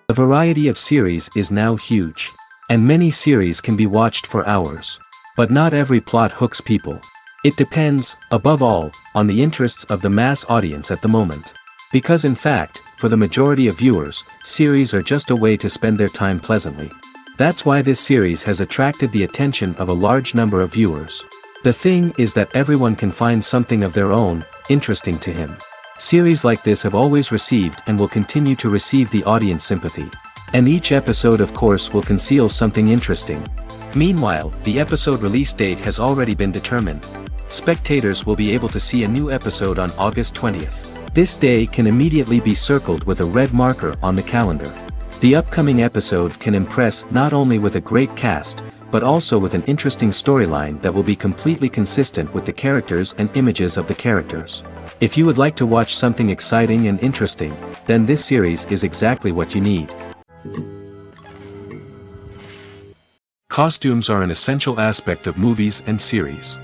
The variety of series is now huge. And many series can be watched for hours. But not every plot hooks people. It depends, above all, on the interests of the mass audience at the moment. Because in fact, for the majority of viewers, series are just a way to spend their time pleasantly. That's why this series has attracted the attention of a large number of viewers. The thing is that everyone can find something of their own, interesting to him. Series like this have always received and will continue to receive the audience sympathy. And each episode of course will conceal something interesting. Meanwhile, the episode release date has already been determined. Spectators will be able to see a new episode on August 20th. This day can immediately be circled with a red marker on the calendar. The upcoming episode can impress not only with a great cast, but also with an interesting storyline that will be completely consistent with the characters and images of the characters. If you would like to watch something exciting and interesting, then this series is exactly what you need. Costumes are an essential aspect of movies and series.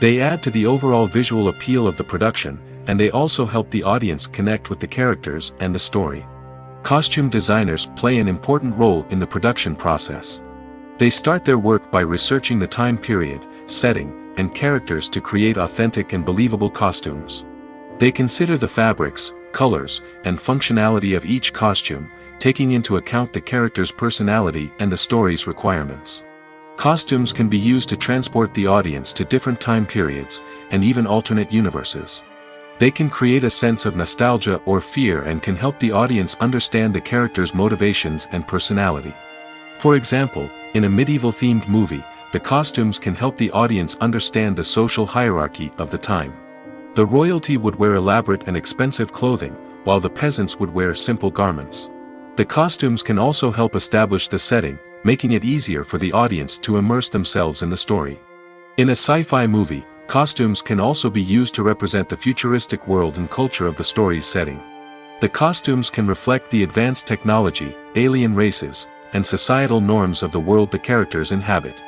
They add to the overall visual appeal of the production, and they also help the audience connect with the characters and the story. Costume designers play an important role in the production process. They start their work by researching the time period, setting, and characters to create authentic and believable costumes. They consider the fabrics, colors, and functionality of each costume, taking into account the character's personality and the story's requirements. Costumes can be used to transport the audience to different time periods, and even alternate universes. They can create a sense of nostalgia or fear and can help the audience understand the character's motivations and personality. For example, in a medieval-themed movie, the costumes can help the audience understand the social hierarchy of the time. The royalty would wear elaborate and expensive clothing, while the peasants would wear simple garments. The costumes can also help establish the setting, making it easier for the audience to immerse themselves in the story. In a sci-fi movie, costumes can also be used to represent the futuristic world and culture of the story's setting. The costumes can reflect the advanced technology, alien races, and societal norms of the world the characters inhabit.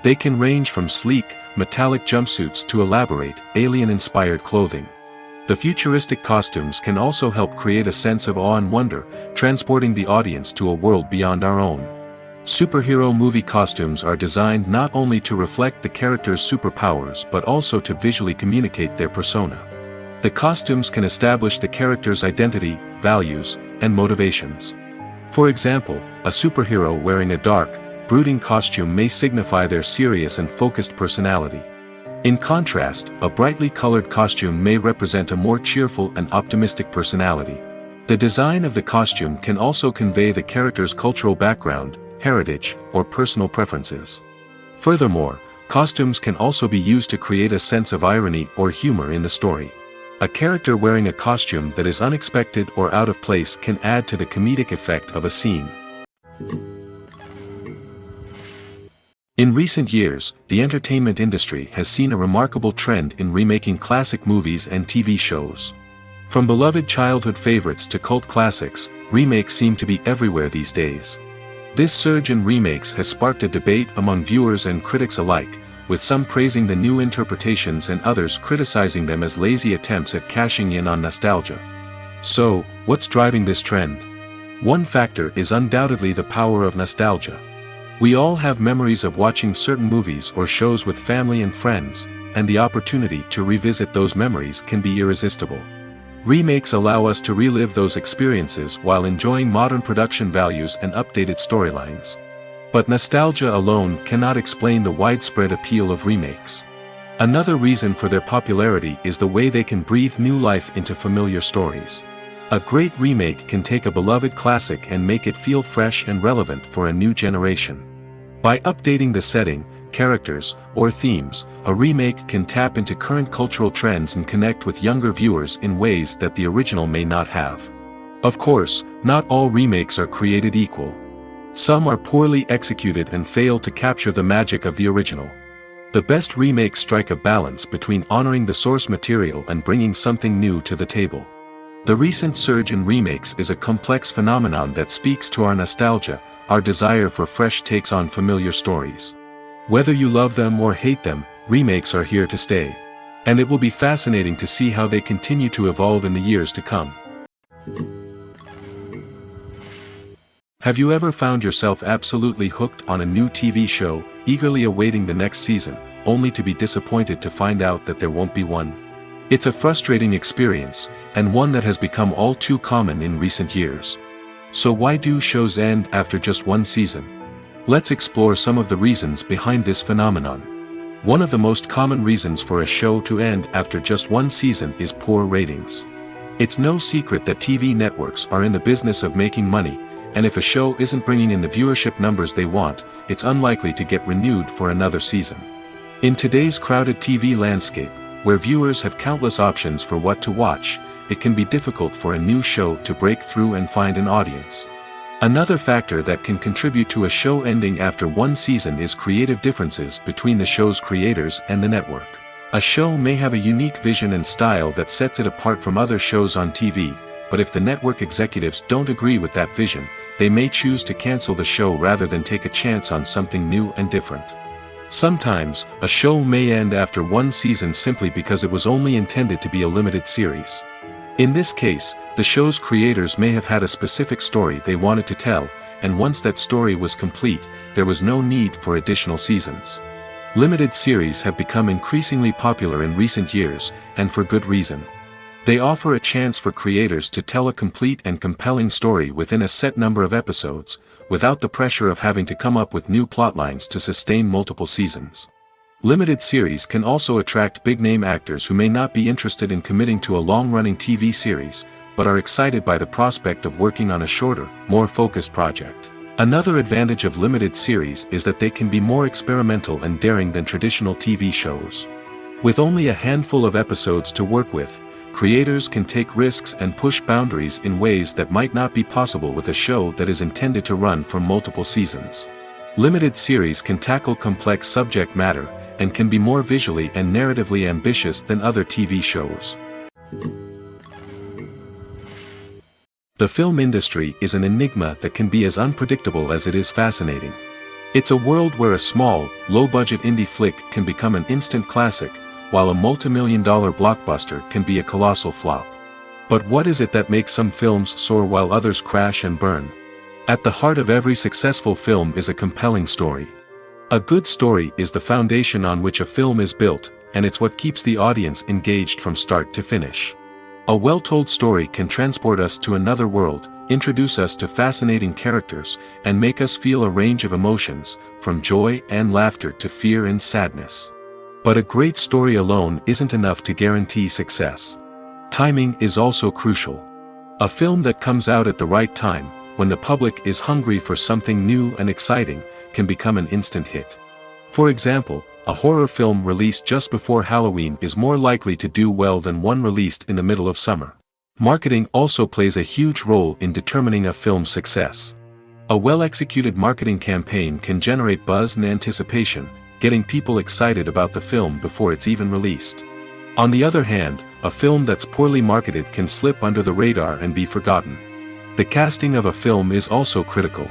They can range from sleek, metallic jumpsuits to elaborate, alien-inspired clothing. The futuristic costumes can also help create a sense of awe and wonder, transporting the audience to a world beyond our own. Superhero movie costumes are designed not only to reflect the character's superpowers but also to visually communicate their persona. The costumes can establish the character's identity, values, and motivations. For example, a superhero wearing a dark, brooding costume may signify their serious and focused personality. In contrast, a brightly colored costume may represent a more cheerful and optimistic personality. The design of the costume can also convey the character's cultural background, heritage, or personal preferences. Furthermore, costumes can also be used to create a sense of irony or humor in the story. A character wearing a costume that is unexpected or out of place can add to the comedic effect of a scene. In recent years, the entertainment industry has seen a remarkable trend in remaking classic movies and TV shows. From beloved childhood favorites to cult classics, remakes seem to be everywhere these days. This surge in remakes has sparked a debate among viewers and critics alike, with some praising the new interpretations and others criticizing them as lazy attempts at cashing in on nostalgia. So, what's driving this trend? One factor is undoubtedly the power of nostalgia. We all have memories of watching certain movies or shows with family and friends, and the opportunity to revisit those memories can be irresistible. Remakes allow us to relive those experiences while enjoying modern production values and updated storylines. But nostalgia alone cannot explain the widespread appeal of remakes. Another reason for their popularity is the way they can breathe new life into familiar stories. A great remake can take a beloved classic and make it feel fresh and relevant for a new generation. By updating the setting, characters, or themes, a remake can tap into current cultural trends and connect with younger viewers in ways that the original may not have. Of course, not all remakes are created equal. Some are poorly executed and fail to capture the magic of the original. The best remakes strike a balance between honoring the source material and bringing something new to the table. The recent surge in remakes is a complex phenomenon that speaks to our nostalgia, our desire for fresh takes on familiar stories. Whether you love them or hate them, remakes are here to stay. And it will be fascinating to see how they continue to evolve in the years to come. Have you ever found yourself absolutely hooked on a new TV show, eagerly awaiting the next season, only to be disappointed to find out that there won't be one? It's a frustrating experience, and one that has become all too common in recent years. So why do shows end after just one season? Let's explore some of the reasons behind this phenomenon. One of the most common reasons for a show to end after just one season is poor ratings. It's no secret that TV networks are in the business of making money, and if a show isn't bringing in the viewership numbers they want, it's unlikely to get renewed for another season. In today's crowded TV landscape, where viewers have countless options for what to watch, it can be difficult for a new show to break through and find an audience. Another factor that can contribute to a show ending after one season is creative differences between the show's creators and the network. A show may have a unique vision and style that sets it apart from other shows on TV, but if the network executives don't agree with that vision, they may choose to cancel the show rather than take a chance on something new and different. Sometimes, a show may end after one season simply because it was only intended to be a limited series. In this case, the show's creators may have had a specific story they wanted to tell, and once that story was complete, there was no need for additional seasons. Limited series have become increasingly popular in recent years, and for good reason. They offer a chance for creators to tell a complete and compelling story within a set number of episodes, without the pressure of having to come up with new plotlines to sustain multiple seasons. Limited series can also attract big-name actors who may not be interested in committing to a long-running TV series, but are excited by the prospect of working on a shorter, more focused project. Another advantage of limited series is that they can be more experimental and daring than traditional TV shows. With only a handful of episodes to work with, creators can take risks and push boundaries in ways that might not be possible with a show that is intended to run for multiple seasons. Limited series can tackle complex subject matter, and can be more visually and narratively ambitious than other TV shows. The film industry is an enigma that can be as unpredictable as it is fascinating. It's a world where a small, low-budget indie flick can become an instant classic, while a multi-million-dollar blockbuster can be a colossal flop. But what is it that makes some films soar while others crash and burn? At the heart of every successful film is a compelling story. A good story is the foundation on which a film is built, and it's what keeps the audience engaged from start to finish. A well-told story can transport us to another world, introduce us to fascinating characters, and make us feel a range of emotions, from joy and laughter to fear and sadness. But a great story alone isn't enough to guarantee success. Timing is also crucial. A film that comes out at the right time, when the public is hungry for something new and exciting, can become an instant hit. For example, a horror film released just before Halloween is more likely to do well than one released in the middle of summer. Marketing also plays a huge role in determining a film's success. A well-executed marketing campaign can generate buzz and anticipation, getting people excited about the film before it's even released. On the other hand, a film that's poorly marketed can slip under the radar and be forgotten. The casting of a film is also critical.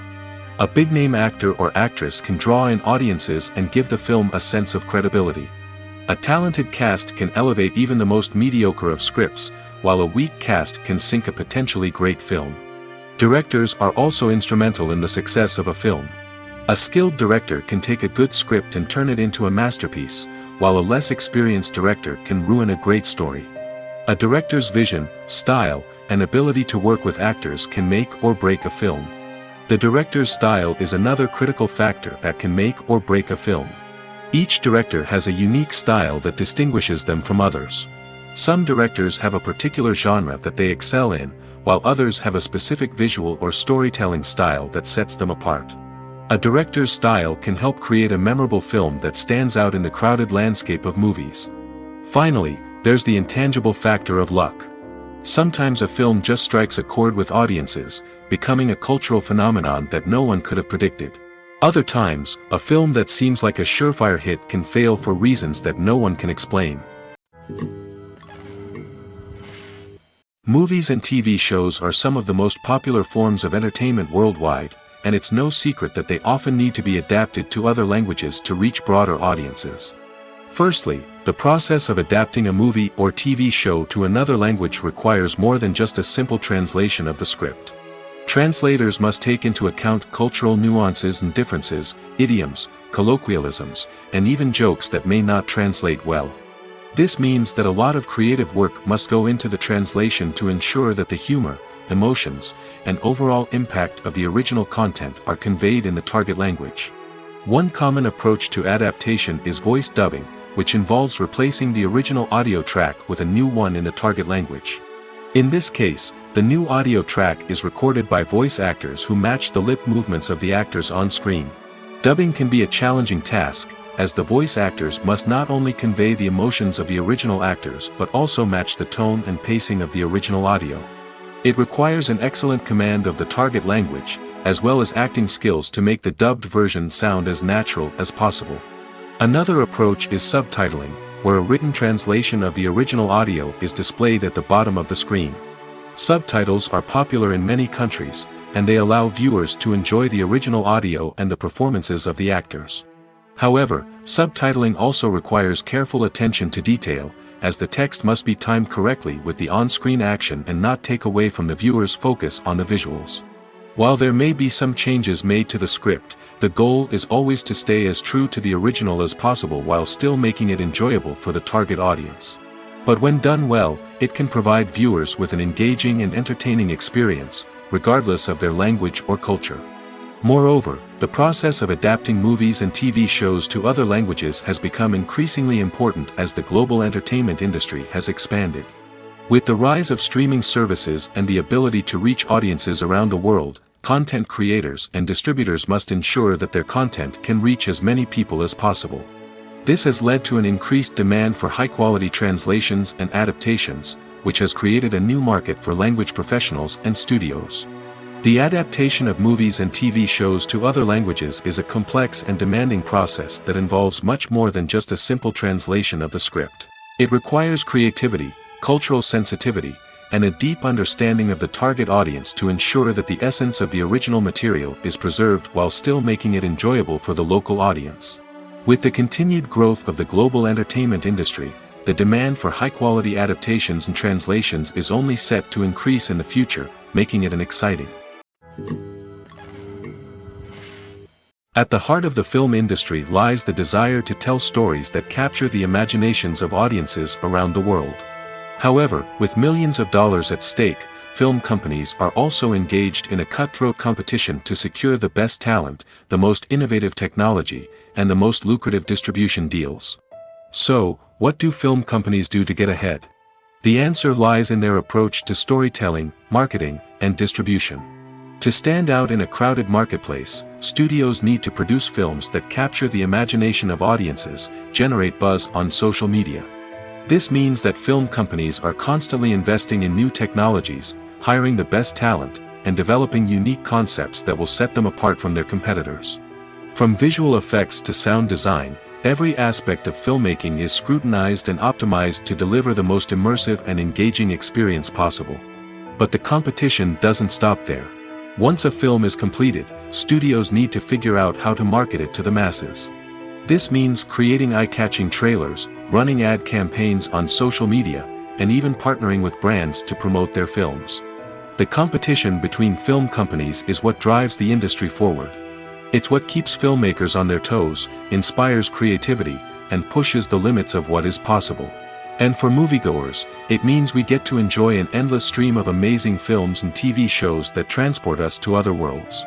A big-name actor or actress can draw in audiences and give the film a sense of credibility. A talented cast can elevate even the most mediocre of scripts, while a weak cast can sink a potentially great film. Directors are also instrumental in the success of a film. A skilled director can take a good script and turn it into a masterpiece, while a less experienced director can ruin a great story. A director's vision, style, and ability to work with actors can make or break a film. The director's style is another critical factor that can make or break a film. Each director has a unique style that distinguishes them from others. Some directors have a particular genre that they excel in, while others have a specific visual or storytelling style that sets them apart. A director's style can help create a memorable film that stands out in the crowded landscape of movies. Finally, there's the intangible factor of luck. Sometimes a film just strikes a chord with audiences, becoming a cultural phenomenon that no one could have predicted. Other times, a film that seems like a surefire hit can fail for reasons that no one can explain. Movies and TV shows are some of the most popular forms of entertainment worldwide, and it's no secret that they often need to be adapted to other languages to reach broader audiences. Firstly, the process of adapting a movie or TV show to another language requires more than just a simple translation of the script. Translators must take into account cultural nuances and differences, idioms, colloquialisms, and even jokes that may not translate well. This means that a lot of creative work must go into the translation to ensure that the humor, emotions, and overall impact of the original content are conveyed in the target language. One common approach to adaptation is voice dubbing, which involves replacing the original audio track with a new one in the target language. In this case, the new audio track is recorded by voice actors who match the lip movements of the actors on screen. Dubbing can be a challenging task, as the voice actors must not only convey the emotions of the original actors but also match the tone and pacing of the original audio. It requires an excellent command of the target language, as well as acting skills to make the dubbed version sound as natural as possible. Another approach is subtitling, where a written translation of the original audio is displayed at the bottom of the screen. Subtitles are popular in many countries, and they allow viewers to enjoy the original audio and the performances of the actors. However, subtitling also requires careful attention to detail, as the text must be timed correctly with the on-screen action and not take away from the viewer's focus on the visuals. While there may be some changes made to the script, the goal is always to stay as true to the original as possible while still making it enjoyable for the target audience. But when done well, it can provide viewers with an engaging and entertaining experience, regardless of their language or culture. Moreover, the process of adapting movies and TV shows to other languages has become increasingly important as the global entertainment industry has expanded. With the rise of streaming services and the ability to reach audiences around the world, content creators and distributors must ensure that their content can reach as many people as possible. This has led to an increased demand for high-quality translations and adaptations, which has created a new market for language professionals and studios. The adaptation of movies and TV shows to other languages is a complex and demanding process that involves much more than just a simple translation of the script. It requires creativity, cultural sensitivity, and a deep understanding of the target audience to ensure that the essence of the original material is preserved while still making it enjoyable for the local audience. With the continued growth of the global entertainment industry, the demand for high-quality adaptations and translations is only set to increase in the future, making it an exciting. At the heart of the film industry lies the desire to tell stories that capture the imaginations of audiences around the world. However, with millions of dollars at stake, film companies are also engaged in a cutthroat competition to secure the best talent, the most innovative technology, and the most lucrative distribution deals. So, what do film companies do to get ahead? The answer lies in their approach to storytelling, marketing, and distribution. To stand out in a crowded marketplace, studios need to produce films that capture the imagination of audiences, generate buzz on social media. This means that film companies are constantly investing in new technologies, hiring the best talent, and developing unique concepts that will set them apart from their competitors. From visual effects to sound design, every aspect of filmmaking is scrutinized and optimized to deliver the most immersive and engaging experience possible. But the competition doesn't stop there. Once a film is completed, studios need to figure out how to market it to the masses. This means creating eye-catching trailers, running ad campaigns on social media, and even partnering with brands to promote their films. The competition between film companies is what drives the industry forward. It's what keeps filmmakers on their toes, inspires creativity, and pushes the limits of what is possible. And for moviegoers, it means we get to enjoy an endless stream of amazing films and TV shows that transport us to other worlds.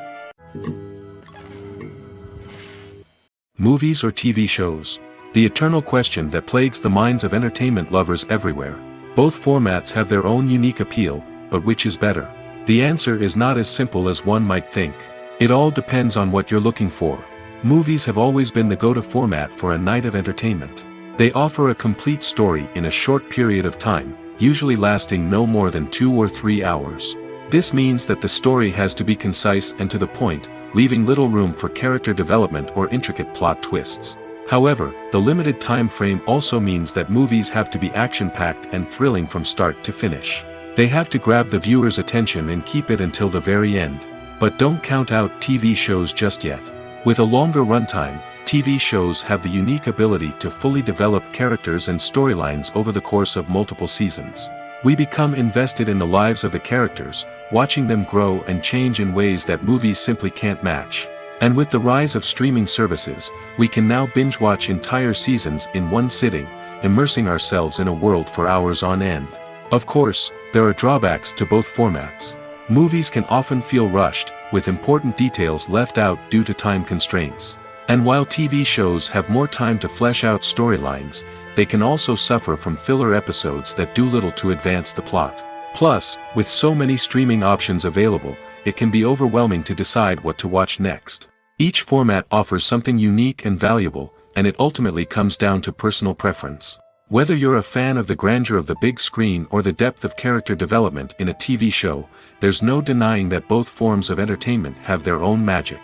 Movies or TV shows? The eternal question that plagues the minds of entertainment lovers everywhere. Both formats have their own unique appeal, but which is better? The answer is not as simple as one might think. It all depends on what you're looking for. Movies have always been the go-to format for a night of entertainment. They offer a complete story in a short period of time, usually lasting no more than 2 or 3 hours. This means that the story has to be concise and to the point, leaving little room for character development or intricate plot twists. However, the limited time frame also means that movies have to be action-packed and thrilling from start to finish. They have to grab the viewer's attention and keep it until the very end. But don't count out TV shows just yet. With a longer runtime, TV shows have the unique ability to fully develop characters and storylines over the course of multiple seasons. We become invested in the lives of the characters, watching them grow and change in ways that movies simply can't match. And with the rise of streaming services, we can now binge-watch entire seasons in one sitting, immersing ourselves in a world for hours on end. Of course, there are drawbacks to both formats. Movies can often feel rushed, with important details left out due to time constraints. And while TV shows have more time to flesh out storylines, they can also suffer from filler episodes that do little to advance the plot. Plus, with so many streaming options available, it can be overwhelming to decide what to watch next. Each format offers something unique and valuable, and it ultimately comes down to personal preference. Whether you're a fan of the grandeur of the big screen or the depth of character development in a TV show, there's no denying that both forms of entertainment have their own magic.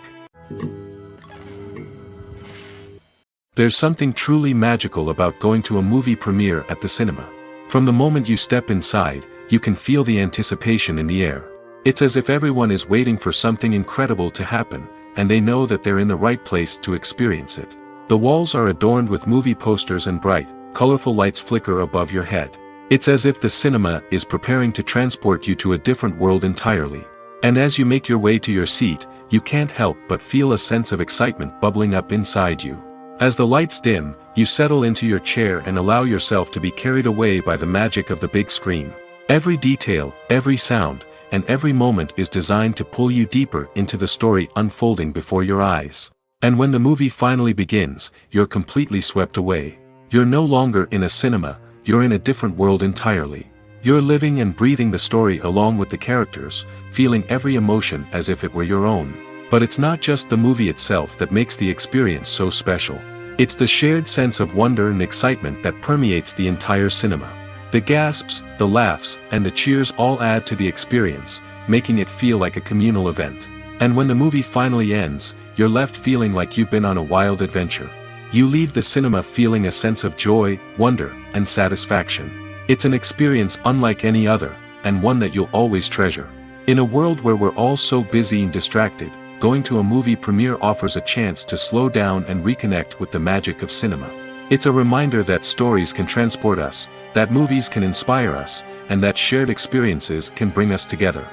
There's something truly magical about going to a movie premiere at the cinema. From the moment you step inside, you can feel the anticipation in the air. It's as if everyone is waiting for something incredible to happen, and they know that they're in the right place to experience it. The walls are adorned with movie posters and bright, colorful lights flicker above your head. It's as if the cinema is preparing to transport you to a different world entirely. And as you make your way to your seat, you can't help but feel a sense of excitement bubbling up inside you. As the lights dim, you settle into your chair and allow yourself to be carried away by the magic of the big screen. Every detail, every sound, and every moment is designed to pull you deeper into the story unfolding before your eyes. And when the movie finally begins, you're completely swept away. You're no longer in a cinema, you're in a different world entirely. You're living and breathing the story along with the characters, feeling every emotion as if it were your own. But it's not just the movie itself that makes the experience so special. It's the shared sense of wonder and excitement that permeates the entire cinema. The gasps, the laughs, and the cheers all add to the experience, making it feel like a communal event. And when the movie finally ends, you're left feeling like you've been on a wild adventure. You leave the cinema feeling a sense of joy, wonder, and satisfaction. It's an experience unlike any other, and one that you'll always treasure. In a world where we're all so busy and distracted, going to a movie premiere offers a chance to slow down and reconnect with the magic of cinema. It's a reminder that stories can transport us, that movies can inspire us, and that shared experiences can bring us together.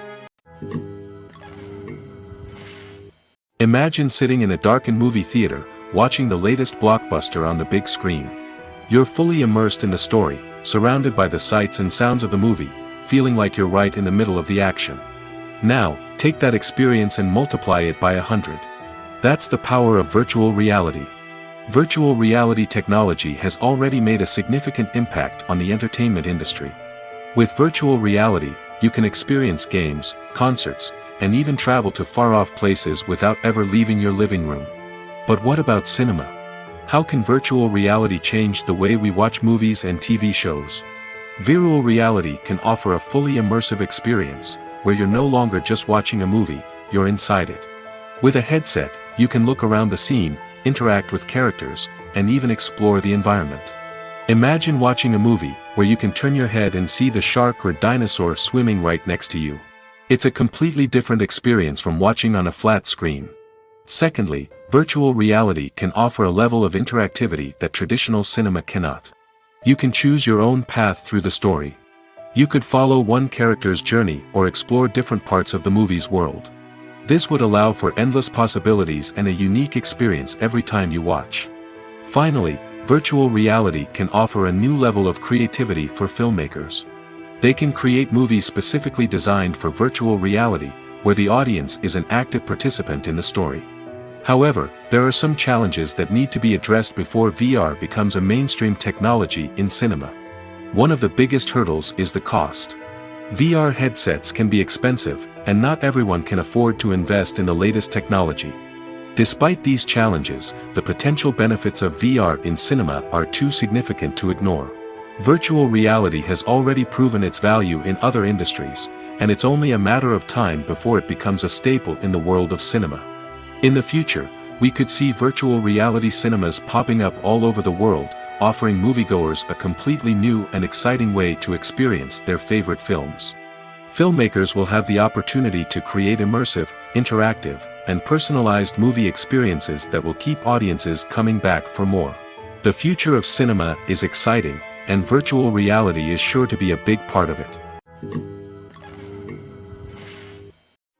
Imagine sitting in a darkened movie theater, watching the latest blockbuster on the big screen. You're fully immersed in the story, surrounded by the sights and sounds of the movie, feeling like you're right in the middle of the action. Now, take that experience and multiply it by 100. That's the power of virtual reality. Virtual reality technology has already made a significant impact on the entertainment industry. With virtual reality, you can experience games, concerts, and even travel to far-off places without ever leaving your living room. But what about cinema? How can virtual reality change the way we watch movies and TV shows? Virtual reality can offer a fully immersive experience, where you're no longer just watching a movie, you're inside it. With a headset, you can look around the scene, interact with characters, and even explore the environment. Imagine watching a movie where you can turn your head and see the shark or dinosaur swimming right next to you. It's a completely different experience from watching on a flat screen. Secondly, virtual reality can offer a level of interactivity that traditional cinema cannot. You can choose your own path through the story. You could follow one character's journey or explore different parts of the movie's world. This would allow for endless possibilities and a unique experience every time you watch. Finally, virtual reality can offer a new level of creativity for filmmakers. They can create movies specifically designed for virtual reality, where the audience is an active participant in the story. However, there are some challenges that need to be addressed before VR becomes a mainstream technology in cinema. One of the biggest hurdles is the cost. VR headsets can be expensive, and not everyone can afford to invest in the latest technology. Despite these challenges, the potential benefits of VR in cinema are too significant to ignore. Virtual reality has already proven its value in other industries, and it's only a matter of time before it becomes a staple in the world of cinema. In the future, we could see virtual reality cinemas popping up all over the world, offering moviegoers a completely new and exciting way to experience their favorite films. Filmmakers will have the opportunity to create immersive, interactive, and personalized movie experiences that will keep audiences coming back for more. The future of cinema is exciting, and virtual reality is sure to be a big part of it.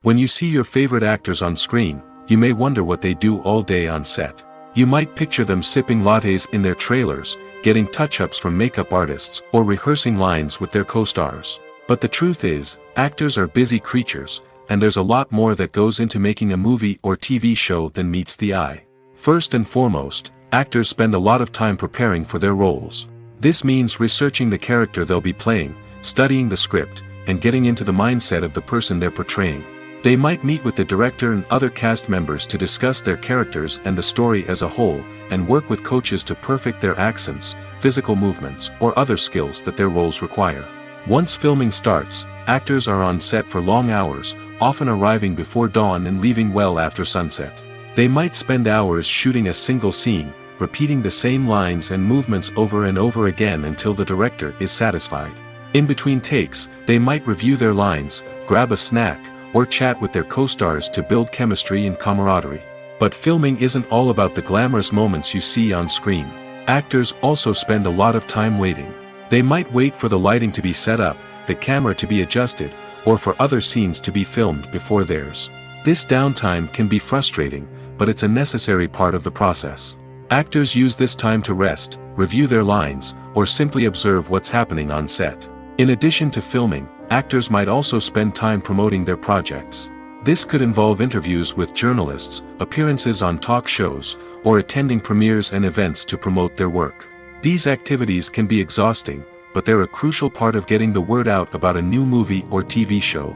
When you see your favorite actors on screen, you may wonder what they do all day on set. You might picture them sipping lattes in their trailers, getting touch-ups from makeup artists, or rehearsing lines with their co-stars. But the truth is, actors are busy creatures, and there's a lot more that goes into making a movie or TV show than meets the eye. First and foremost, actors spend a lot of time preparing for their roles. This means researching the character they'll be playing, studying the script, and getting into the mindset of the person they're portraying. They might meet with the director and other cast members to discuss their characters and the story as a whole, and work with coaches to perfect their accents, physical movements, or other skills that their roles require. Once filming starts, actors are on set for long hours, often arriving before dawn and leaving well after sunset. They might spend hours shooting a single scene, repeating the same lines and movements over and over again until the director is satisfied. In between takes, they might review their lines, grab a snack, or chat with their co-stars to build chemistry and camaraderie. But filming isn't all about the glamorous moments you see on screen. Actors also spend a lot of time waiting. They might wait for the lighting to be set up, the camera to be adjusted, or for other scenes to be filmed before theirs. This downtime can be frustrating, but it's a necessary part of the process. Actors use this time to rest, review their lines, or simply observe what's happening on set. In addition to filming, actors might also spend time promoting their projects. This could involve interviews with journalists, appearances on talk shows, or attending premieres and events to promote their work. These activities can be exhausting, but they're a crucial part of getting the word out about a new movie or TV show.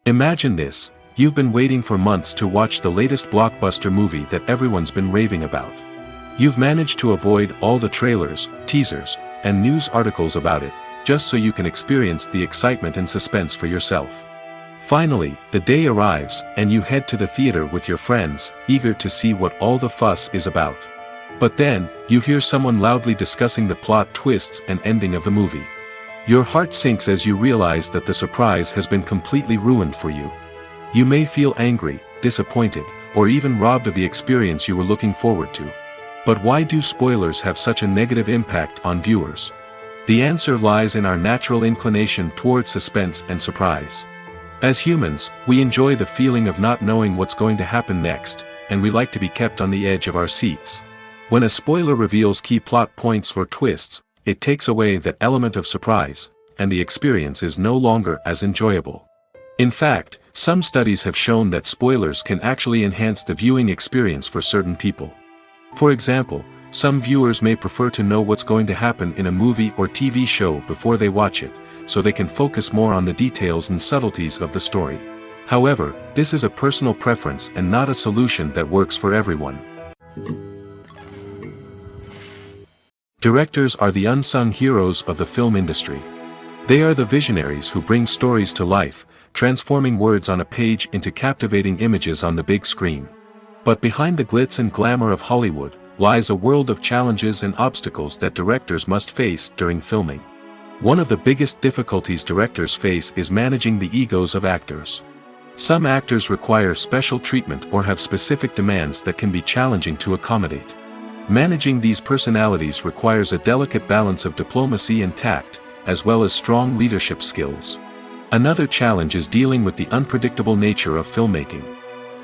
Imagine this: you've been waiting for months to watch the latest blockbuster movie that everyone's been raving about. You've managed to avoid all the trailers, teasers, and news articles about it, just so you can experience the excitement and suspense for yourself. Finally, the day arrives, and you head to the theater with your friends, eager to see what all the fuss is about. But then, you hear someone loudly discussing the plot twists and ending of the movie. Your heart sinks as you realize that the surprise has been completely ruined for you. You may feel angry, disappointed, or even robbed of the experience you were looking forward to. But why do spoilers have such a negative impact on viewers? The answer lies in our natural inclination toward suspense and surprise. As humans, we enjoy the feeling of not knowing what's going to happen next, and we like to be kept on the edge of our seats. When a spoiler reveals key plot points or twists, it takes away that element of surprise, and the experience is no longer as enjoyable. In fact, some studies have shown that spoilers can actually enhance the viewing experience for certain people. For example, some viewers may prefer to know what's going to happen in a movie or TV show before they watch it, so they can focus more on the details and subtleties of the story. However, this is a personal preference and not a solution that works for everyone. Directors are the unsung heroes of the film industry. They are the visionaries who bring stories to life, transforming words on a page into captivating images on the big screen. But behind the glitz and glamour of Hollywood, lies a world of challenges and obstacles that directors must face during filming. One of the biggest difficulties directors face is managing the egos of actors. Some actors require special treatment or have specific demands that can be challenging to accommodate. Managing these personalities requires a delicate balance of diplomacy and tact, as well as strong leadership skills. Another challenge is dealing with the unpredictable nature of filmmaking.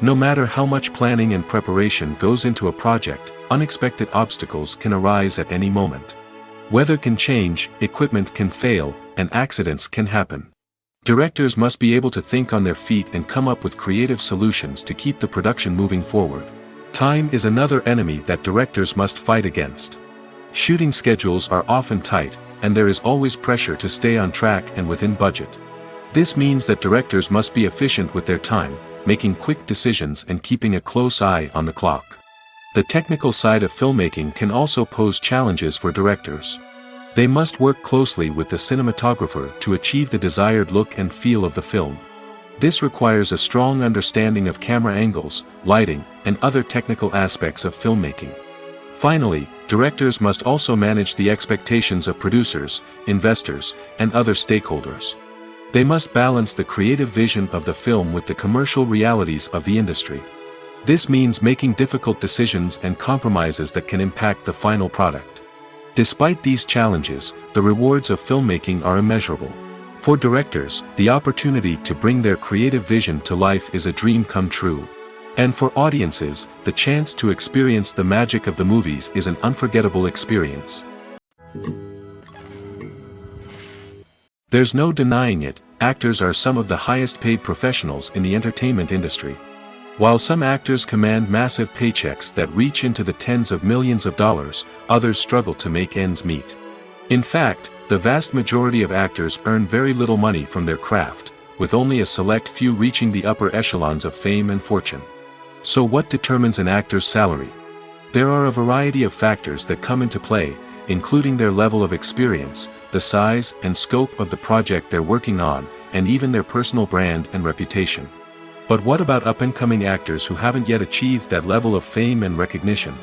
No matter how much planning and preparation goes into a project, unexpected obstacles can arise at any moment. Weather can change, equipment can fail, and accidents can happen. Directors must be able to think on their feet and come up with creative solutions to keep the production moving forward. Time is another enemy that directors must fight against. Shooting schedules are often tight, and there is always pressure to stay on track and within budget. This means that directors must be efficient with their time, making quick decisions and keeping a close eye on the clock. The technical side of filmmaking can also pose challenges for directors. They must work closely with the cinematographer to achieve the desired look and feel of the film. This requires a strong understanding of camera angles, lighting, and other technical aspects of filmmaking. Finally, directors must also manage the expectations of producers, investors, and other stakeholders. They must balance the creative vision of the film with the commercial realities of the industry. This means making difficult decisions and compromises that can impact the final product. Despite these challenges, the rewards of filmmaking are immeasurable. For directors, the opportunity to bring their creative vision to life is a dream come true. And for audiences, the chance to experience the magic of the movies is an unforgettable experience. There's no denying it, actors are some of the highest paid professionals in the entertainment industry. While some actors command massive paychecks that reach into the tens of millions of dollars, others struggle to make ends meet. In fact, the vast majority of actors earn very little money from their craft, with only a select few reaching the upper echelons of fame and fortune. So what determines an actor's salary? There are a variety of factors that come into play, including their level of experience, the size and scope of the project they're working on, and even their personal brand and reputation. But what about up-and-coming actors who haven't yet achieved that level of fame and recognition?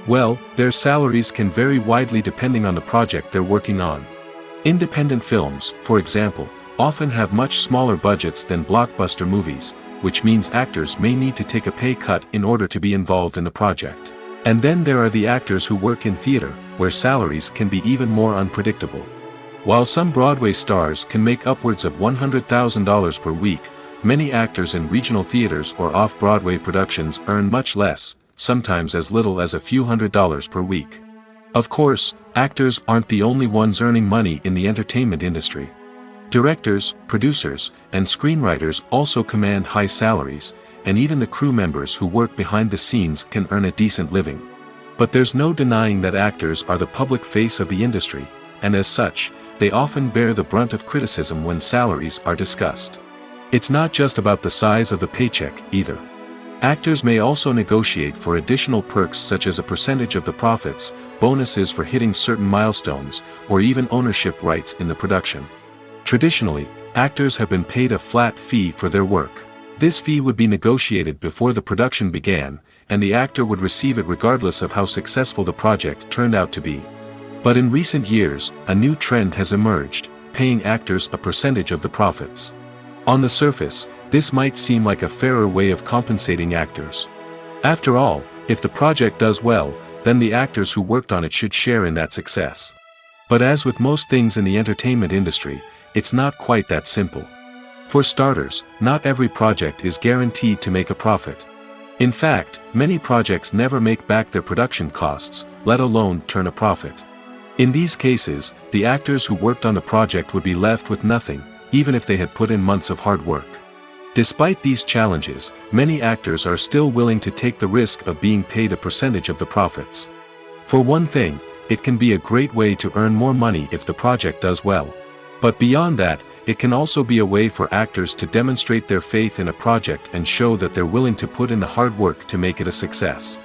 Well, their salaries can vary widely depending on the project they're working on. Independent films, for example, often have much smaller budgets than blockbuster movies, which means actors may need to take a pay cut in order to be involved in the project. And then there are the actors who work in theater, where salaries can be even more unpredictable. While some Broadway stars can make upwards of $100,000 per week, many actors in regional theaters or off-Broadway productions earn much less, sometimes as little as a few $100s per week. Of course, actors aren't the only ones earning money in the entertainment industry. Directors, producers, and screenwriters also command high salaries, and even the crew members who work behind the scenes can earn a decent living. But there's no denying that actors are the public face of the industry, and as such, they often bear the brunt of criticism when salaries are discussed. It's not just about the size of the paycheck, either. Actors may also negotiate for additional perks such as a percentage of the profits, bonuses for hitting certain milestones, or even ownership rights in the production. Traditionally, actors have been paid a flat fee for their work. This fee would be negotiated before the production began, and the actor would receive it regardless of how successful the project turned out to be. But in recent years, a new trend has emerged, paying actors a percentage of the profits. On the surface, this might seem like a fairer way of compensating actors. After all, if the project does well, then the actors who worked on it should share in that success. But as with most things in the entertainment industry, it's not quite that simple. For starters, not every project is guaranteed to make a profit. In fact, many projects never make back their production costs, let alone turn a profit. In these cases, the actors who worked on the project would be left with nothing, even if they had put in months of hard work. Despite these challenges, many actors are still willing to take the risk of being paid a percentage of the profits. For one thing, it can be a great way to earn more money if the project does well. But beyond that, it can also be a way for actors to demonstrate their faith in a project and show that they're willing to put in the hard work to make it a success.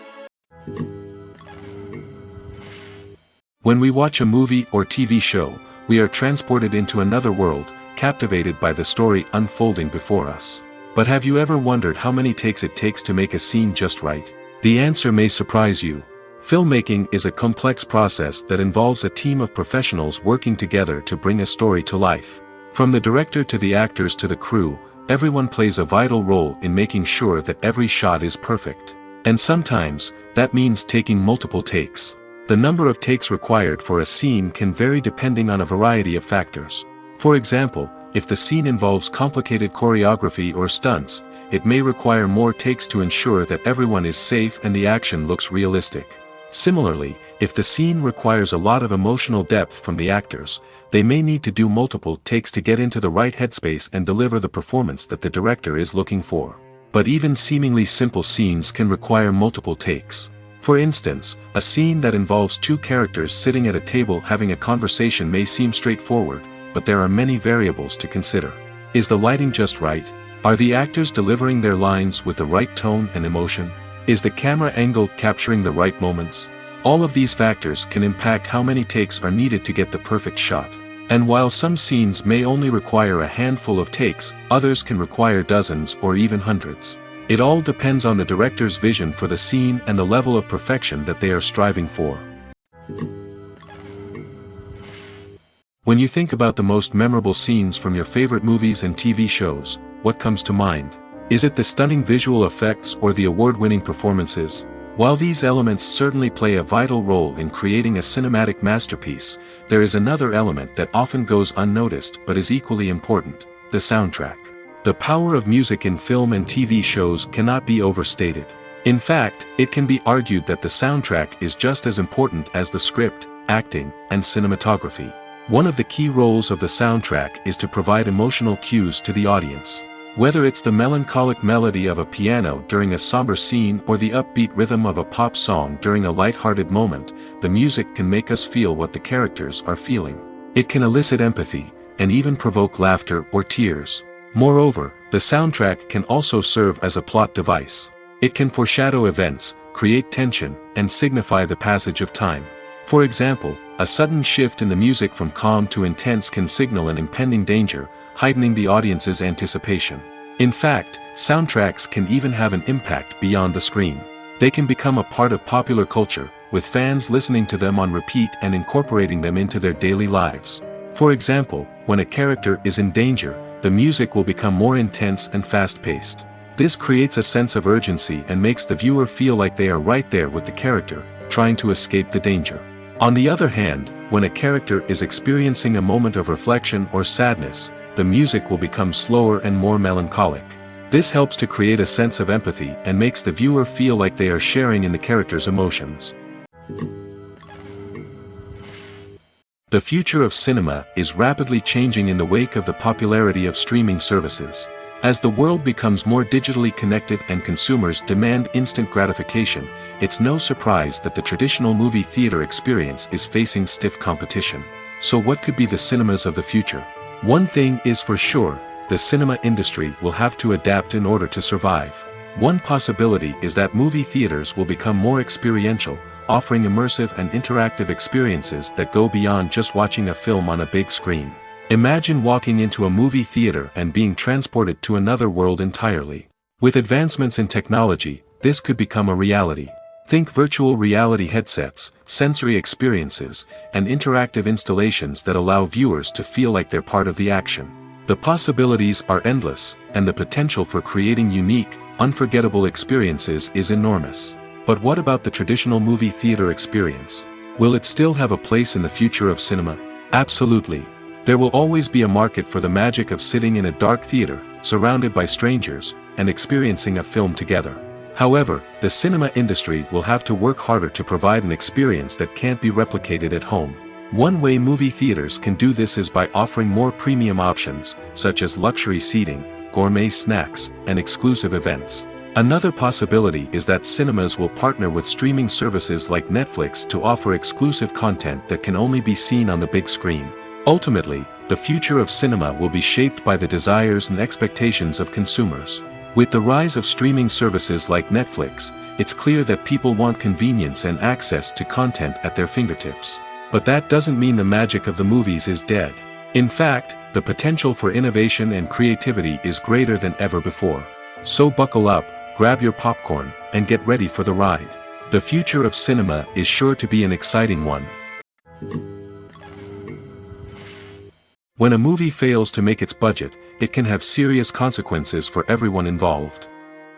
When we watch a movie or TV show, we are transported into another world, captivated by the story unfolding before us. But have you ever wondered how many takes it takes to make a scene just right? The answer may surprise you. Filmmaking is a complex process that involves a team of professionals working together to bring a story to life. From the director to the actors to the crew, everyone plays a vital role in making sure that every shot is perfect. And sometimes, that means taking multiple takes. The number of takes required for a scene can vary depending on a variety of factors. For example, if the scene involves complicated choreography or stunts, it may require more takes to ensure that everyone is safe and the action looks realistic. Similarly, if the scene requires a lot of emotional depth from the actors, they may need to do multiple takes to get into the right headspace and deliver the performance that the director is looking for. But even seemingly simple scenes can require multiple takes. For instance, a scene that involves two characters sitting at a table having a conversation may seem straightforward, but there are many variables to consider. Is the lighting just right? Are the actors delivering their lines with the right tone and emotion? Is the camera angle capturing the right moments? All of these factors can impact how many takes are needed to get the perfect shot. And while some scenes may only require a handful of takes, others can require dozens or even hundreds. It all depends on the director's vision for the scene and the level of perfection that they are striving for. When you think about the most memorable scenes from your favorite movies and TV shows, what comes to mind? Is it the stunning visual effects or the award-winning performances? While these elements certainly play a vital role in creating a cinematic masterpiece, there is another element that often goes unnoticed but is equally important: the soundtrack. The power of music in film and TV shows cannot be overstated. In fact, it can be argued that the soundtrack is just as important as the script, acting, and cinematography. One of the key roles of the soundtrack is to provide emotional cues to the audience. Whether it's the melancholic melody of a piano during a somber scene or the upbeat rhythm of a pop song during a light-hearted moment, the music can make us feel what the characters are feeling. It can elicit empathy, and even provoke laughter or tears. Moreover, the soundtrack can also serve as a plot device. It can foreshadow events, create tension, and signify the passage of time. For example, a sudden shift in the music from calm to intense can signal an impending danger, heightening the audience's anticipation. In fact, soundtracks can even have an impact beyond the screen. They can become a part of popular culture, with fans listening to them on repeat and incorporating them into their daily lives. For example, when a character is in danger, the music will become more intense and fast-paced. This creates a sense of urgency and makes the viewer feel like they are right there with the character, trying to escape the danger. On the other hand, when a character is experiencing a moment of reflection or sadness, the music will become slower and more melancholic. This helps to create a sense of empathy and makes the viewer feel like they are sharing in the character's emotions. The future of cinema is rapidly changing in the wake of the popularity of streaming services. As the world becomes more digitally connected and consumers demand instant gratification, it's no surprise that the traditional movie theater experience is facing stiff competition. So what could be the cinemas of the future? One thing is for sure: the cinema industry will have to adapt in order to survive. One possibility is that movie theaters will become more experiential, offering immersive and interactive experiences that go beyond just watching a film on a big screen. Imagine walking into a movie theater and being transported to another world entirely. With advancements in technology, this could become a reality. Think virtual reality headsets, sensory experiences, and interactive installations that allow viewers to feel like they're part of the action. The possibilities are endless, and the potential for creating unique, unforgettable experiences is enormous. But what about the traditional movie theater experience? Will it still have a place in the future of cinema? Absolutely. There will always be a market for the magic of sitting in a dark theater, surrounded by strangers, and experiencing a film together. However, the cinema industry will have to work harder to provide an experience that can't be replicated at home. One way movie theaters can do this is by offering more premium options, such as luxury seating, gourmet snacks, and exclusive events. Another possibility is that cinemas will partner with streaming services like Netflix to offer exclusive content that can only be seen on the big screen. Ultimately, the future of cinema will be shaped by the desires and expectations of consumers. With the rise of streaming services like Netflix, it's clear that people want convenience and access to content at their fingertips. But that doesn't mean the magic of the movies is dead. In fact, the potential for innovation and creativity is greater than ever before. So buckle up, grab your popcorn, and get ready for the ride. The future of cinema is sure to be an exciting one. When a movie fails to make its budget, it can have serious consequences for everyone involved.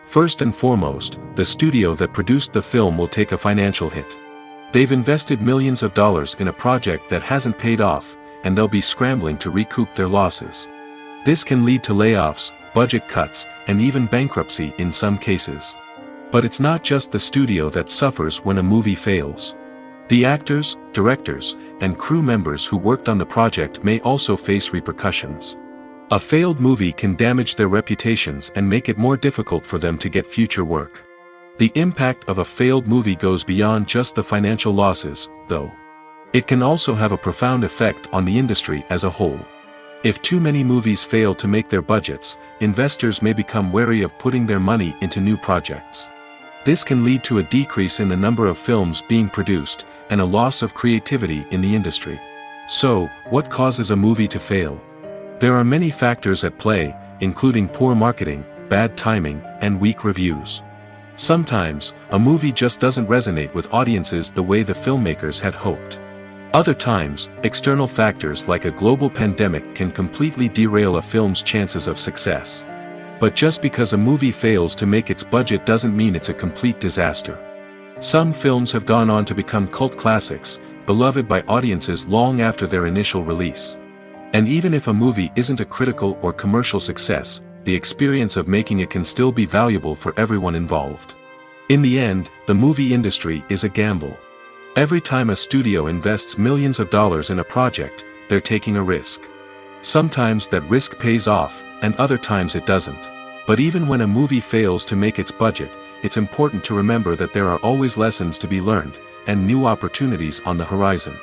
First and foremost, the studio that produced the film will take a financial hit. They've invested millions of dollars in a project that hasn't paid off, and they'll be scrambling to recoup their losses. This can lead to layoffs, budget cuts, and even bankruptcy in some cases. But it's not just the studio that suffers when a movie fails. The actors, directors, and crew members who worked on the project may also face repercussions. A failed movie can damage their reputations and make it more difficult for them to get future work. The impact of a failed movie goes beyond just the financial losses, though. It can also have a profound effect on the industry as a whole. If too many movies fail to make their budgets, investors may become wary of putting their money into new projects. This can lead to a decrease in the number of films being produced, and a loss of creativity in the industry. So, what causes a movie to fail? There are many factors at play, including poor marketing, bad timing, and weak reviews. Sometimes, a movie just doesn't resonate with audiences the way the filmmakers had hoped. Other times, external factors like a global pandemic can completely derail a film's chances of success. But just because a movie fails to make its budget doesn't mean it's a complete disaster. Some films have gone on to become cult classics, beloved by audiences long after their initial release. And even if a movie isn't a critical or commercial success, the experience of making it can still be valuable for everyone involved. In the end, the movie industry is a gamble. Every time a studio invests millions of dollars in a project, they're taking a risk. Sometimes that risk pays off, and other times it doesn't. But even when a movie fails to make its budget, it's important to remember that there are always lessons to be learned, and new opportunities on the horizon.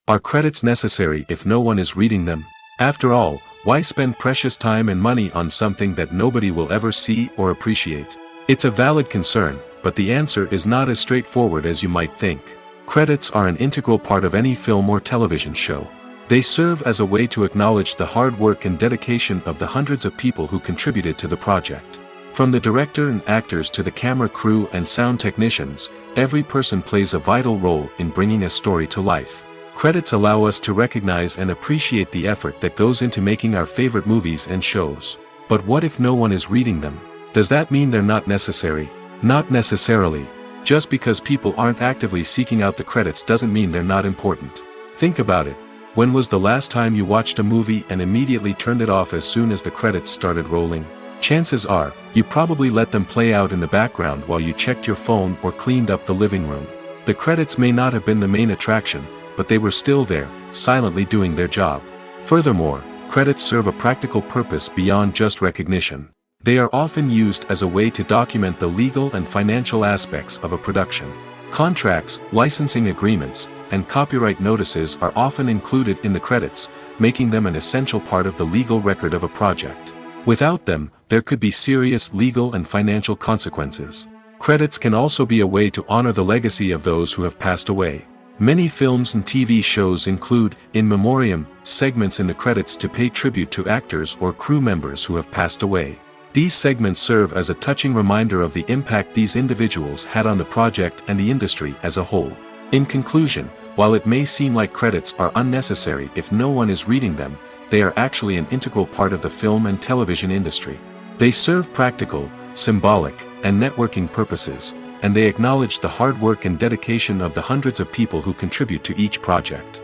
Are credits necessary if no one is reading them? After all, why spend precious time and money on something that nobody will ever see or appreciate? It's a valid concern, but the answer is not as straightforward as you might think. Credits are an integral part of any film or television show. They serve as a way to acknowledge the hard work and dedication of the hundreds of people who contributed to the project. From the director and actors to the camera crew and sound technicians, every person plays a vital role in bringing a story to life. Credits allow us to recognize and appreciate the effort that goes into making our favorite movies and shows. But what if no one is reading them? Does that mean they're not necessary? Not necessarily. Just because people aren't actively seeking out the credits doesn't mean they're not important. Think about it. When was the last time you watched a movie and immediately turned it off as soon as the credits started rolling? Chances are, you probably let them play out in the background while you checked your phone or cleaned up the living room. The credits may not have been the main attraction, but they were still there, silently doing their job. Furthermore, credits serve a practical purpose beyond just recognition. They are often used as a way to document the legal and financial aspects of a production. Contracts, licensing agreements, and copyright notices are often included in the credits, making them an essential part of the legal record of a project. Without them, there could be serious legal and financial consequences. Credits can also be a way to honor the legacy of those who have passed away. Many films and TV shows include, in memoriam, segments in the credits to pay tribute to actors or crew members who have passed away. These segments serve as a touching reminder of the impact these individuals had on the project and the industry as a whole. In conclusion, while it may seem like credits are unnecessary if no one is reading them, they are actually an integral part of the film and television industry. They serve practical, symbolic, and networking purposes, and they acknowledge the hard work and dedication of the hundreds of people who contribute to each project.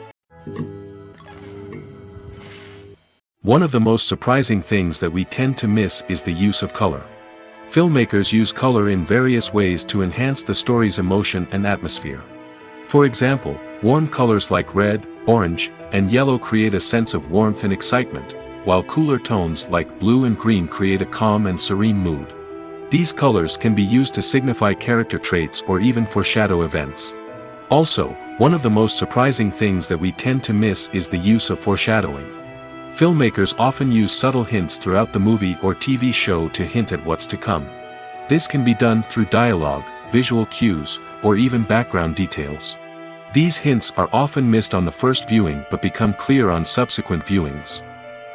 One of the most surprising things that we tend to miss is the use of color. Filmmakers use color in various ways to enhance the story's emotion and atmosphere. For example, warm colors like red, orange, and yellow create a sense of warmth and excitement, while cooler tones like blue and green create a calm and serene mood. These colors can be used to signify character traits or even foreshadow events. Also, one of the most surprising things that we tend to miss is the use of foreshadowing. Filmmakers often use subtle hints throughout the movie or TV show to hint at what's to come. This can be done through dialogue, visual cues, or even background details. These hints are often missed on the first viewing but become clear on subsequent viewings.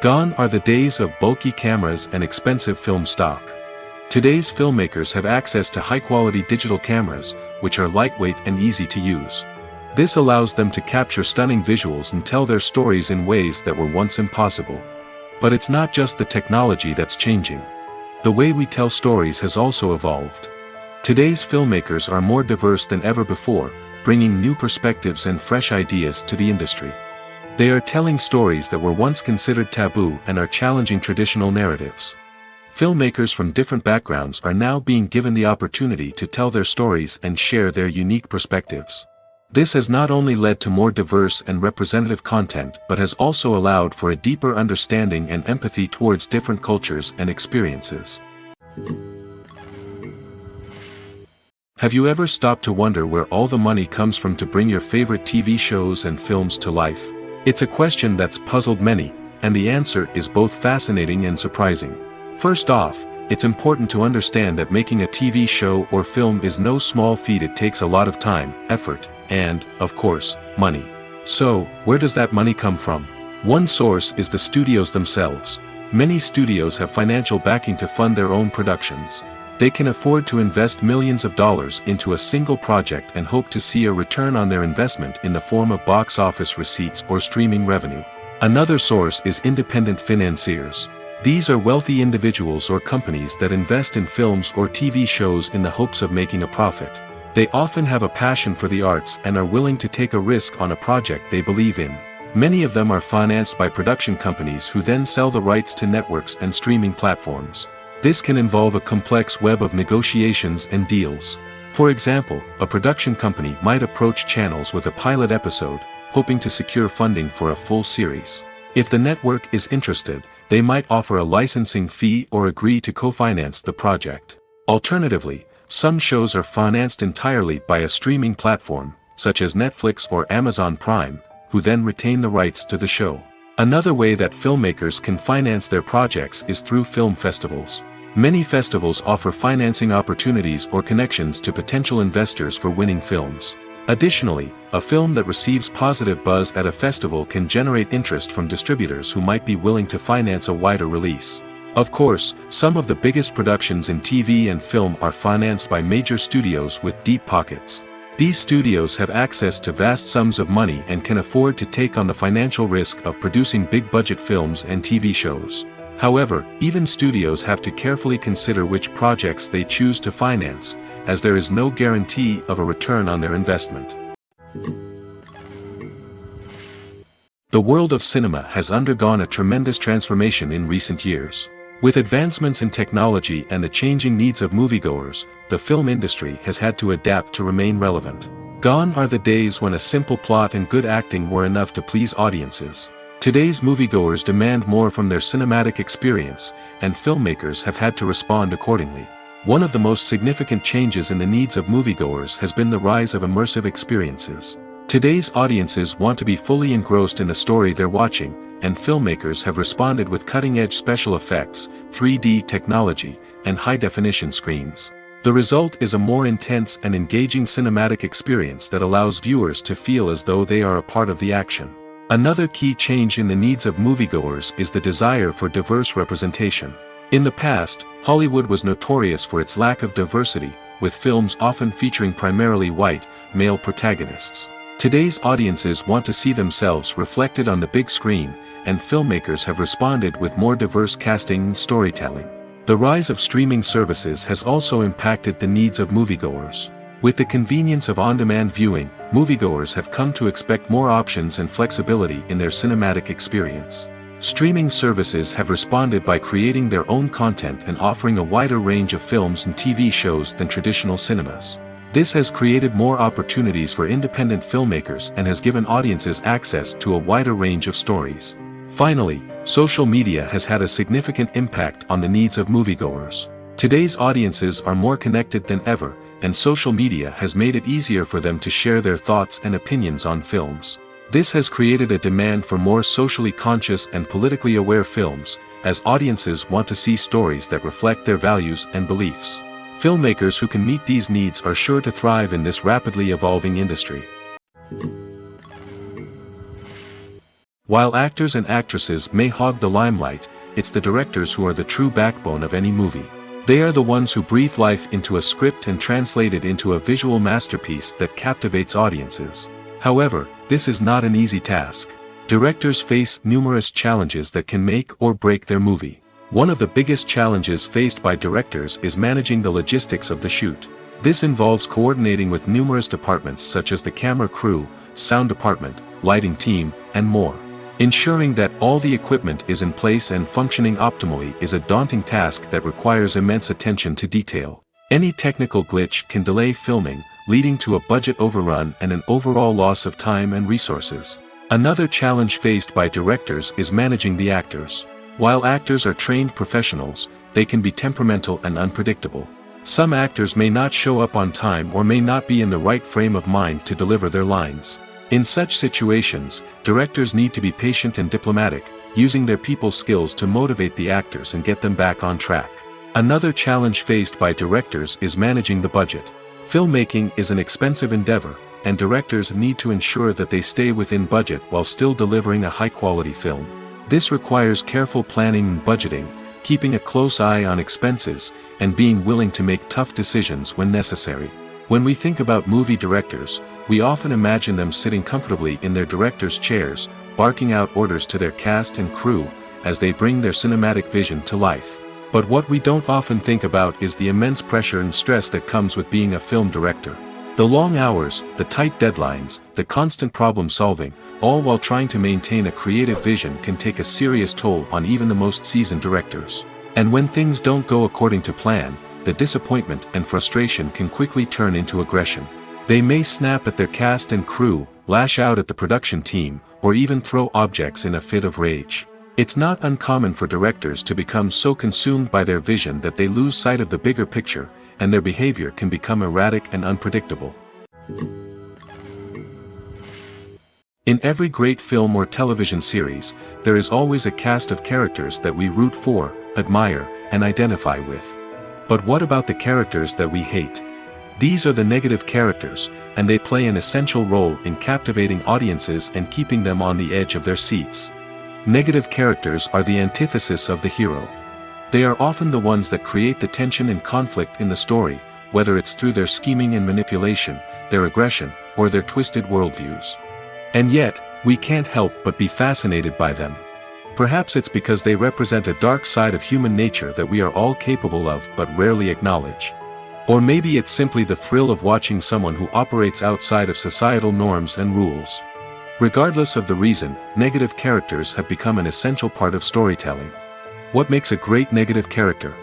Gone are the days of bulky cameras and expensive film stock. Today's filmmakers have access to high-quality digital cameras, which are lightweight and easy to use. This allows them to capture stunning visuals and tell their stories in ways that were once impossible. But it's not just the technology that's changing. The way we tell stories has also evolved. Today's filmmakers are more diverse than ever before, bringing new perspectives and fresh ideas to the industry. They are telling stories that were once considered taboo and are challenging traditional narratives. Filmmakers from different backgrounds are now being given the opportunity to tell their stories and share their unique perspectives. This has not only led to more diverse and representative content but has also allowed for a deeper understanding and empathy towards different cultures and experiences. Have you ever stopped to wonder where all the money comes from to bring your favorite TV shows and films to life? It's a question that's puzzled many, and the answer is both fascinating and surprising. First off, it's important to understand that making a TV show or film is no small feat. It takes a lot of time, effort, and, of course, money. So, where does that money come from? One source is the studios themselves. Many studios have financial backing to fund their own productions. They can afford to invest millions of dollars into a single project and hope to see a return on their investment in the form of box office receipts or streaming revenue. Another source is independent financiers. These are wealthy individuals or companies that invest in films or TV shows in the hopes of making a profit. They often have a passion for the arts and are willing to take a risk on a project they believe in. Many of them are financed by production companies who then sell the rights to networks and streaming platforms. This can involve a complex web of negotiations and deals. For example, a production company might approach channels with a pilot episode, hoping to secure funding for a full series. If the network is interested, they might offer a licensing fee or agree to co-finance the project. Alternatively, some shows are financed entirely by a streaming platform, such as Netflix or Amazon Prime, who then retain the rights to the show. Another way that filmmakers can finance their projects is through film festivals. Many festivals offer financing opportunities or connections to potential investors for winning films. Additionally, a film that receives positive buzz at a festival can generate interest from distributors who might be willing to finance a wider release. Of course, some of the biggest productions in TV and film are financed by major studios with deep pockets. These studios have access to vast sums of money and can afford to take on the financial risk of producing big-budget films and TV shows. However, even studios have to carefully consider which projects they choose to finance, as there is no guarantee of a return on their investment. The world of cinema has undergone a tremendous transformation in recent years. With advancements in technology and the changing needs of moviegoers, the film industry has had to adapt to remain relevant. Gone are the days when a simple plot and good acting were enough to please audiences. Today's moviegoers demand more from their cinematic experience, and filmmakers have had to respond accordingly. One of the most significant changes in the needs of moviegoers has been the rise of immersive experiences. Today's audiences want to be fully engrossed in the story they're watching, and filmmakers have responded with cutting-edge special effects, 3D technology, and high-definition screens. The result is a more intense and engaging cinematic experience that allows viewers to feel as though they are a part of the action. Another key change in the needs of moviegoers is the desire for diverse representation. In the past, Hollywood was notorious for its lack of diversity, with films often featuring primarily white, male protagonists. Today's audiences want to see themselves reflected on the big screen, and filmmakers have responded with more diverse casting and storytelling. The rise of streaming services has also impacted the needs of moviegoers. With the convenience of on-demand viewing, moviegoers have come to expect more options and flexibility in their cinematic experience. Streaming services have responded by creating their own content and offering a wider range of films and TV shows than traditional cinemas. This has created more opportunities for independent filmmakers and has given audiences access to a wider range of stories. Finally, social media has had a significant impact on the needs of moviegoers. Today's audiences are more connected than ever, and social media has made it easier for them to share their thoughts and opinions on films. This has created a demand for more socially conscious and politically aware films, as audiences want to see stories that reflect their values and beliefs. Filmmakers who can meet these needs are sure to thrive in this rapidly evolving industry. While actors and actresses may hog the limelight, it's the directors who are the true backbone of any movie. They are the ones who breathe life into a script and translate it into a visual masterpiece that captivates audiences. However, this is not an easy task. Directors face numerous challenges that can make or break their movie. One of the biggest challenges faced by directors is managing the logistics of the shoot. This involves coordinating with numerous departments such as the camera crew, sound department, lighting team, and more. Ensuring that all the equipment is in place and functioning optimally is a daunting task that requires immense attention to detail. Any technical glitch can delay filming, leading to a budget overrun and an overall loss of time and resources. Another challenge faced by directors is managing the actors. While actors are trained professionals, they can be temperamental and unpredictable. Some actors may not show up on time or may not be in the right frame of mind to deliver their lines. In such situations, directors need to be patient and diplomatic, using their people skills to motivate the actors and get them back on track. Another challenge faced by directors is managing the budget. Filmmaking is an expensive endeavor, and directors need to ensure that they stay within budget while still delivering a high-quality film. This requires careful planning and budgeting, keeping a close eye on expenses, and being willing to make tough decisions when necessary. When we think about movie directors, we often imagine them sitting comfortably in their director's chairs, barking out orders to their cast and crew, as they bring their cinematic vision to life. But what we don't often think about is the immense pressure and stress that comes with being a film director. The long hours, the tight deadlines, the constant problem solving, all while trying to maintain a creative vision can take a serious toll on even the most seasoned directors. And when things don't go according to plan, the disappointment and frustration can quickly turn into aggression. They may snap at their cast and crew, lash out at the production team, or even throw objects in a fit of rage. It's not uncommon for directors to become so consumed by their vision that they lose sight of the bigger picture, and their behavior can become erratic and unpredictable. In every great film or television series, there is always a cast of characters that we root for, admire, and identify with. But what about the characters that we hate? These are the negative characters, and they play an essential role in captivating audiences and keeping them on the edge of their seats. Negative characters are the antithesis of the hero. They are often the ones that create the tension and conflict in the story, whether it's through their scheming and manipulation, their aggression, or their twisted worldviews. And yet, we can't help but be fascinated by them. Perhaps it's because they represent a dark side of human nature that we are all capable of but rarely acknowledge. Or maybe it's simply the thrill of watching someone who operates outside of societal norms and rules. Regardless of the reason, negative characters have become an essential part of storytelling. What makes a great negative character?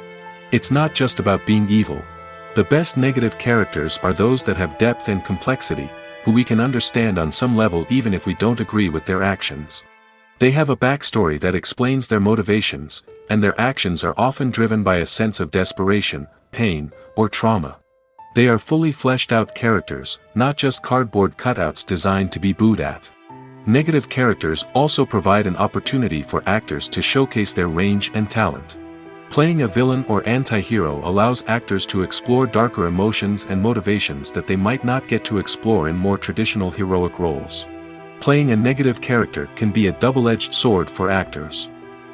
It's not just about being evil. The best negative characters are those that have depth and complexity, who we can understand on some level even if we don't agree with their actions. They have a backstory that explains their motivations, and their actions are often driven by a sense of desperation, pain, or trauma. They are fully fleshed out characters, not just cardboard cutouts designed to be booed at. Negative characters also provide an opportunity for actors to showcase their range and talent. Playing a villain or anti-hero allows actors to explore darker emotions and motivations that they might not get to explore in more traditional heroic roles. Playing a negative character can be a double-edged sword for actors.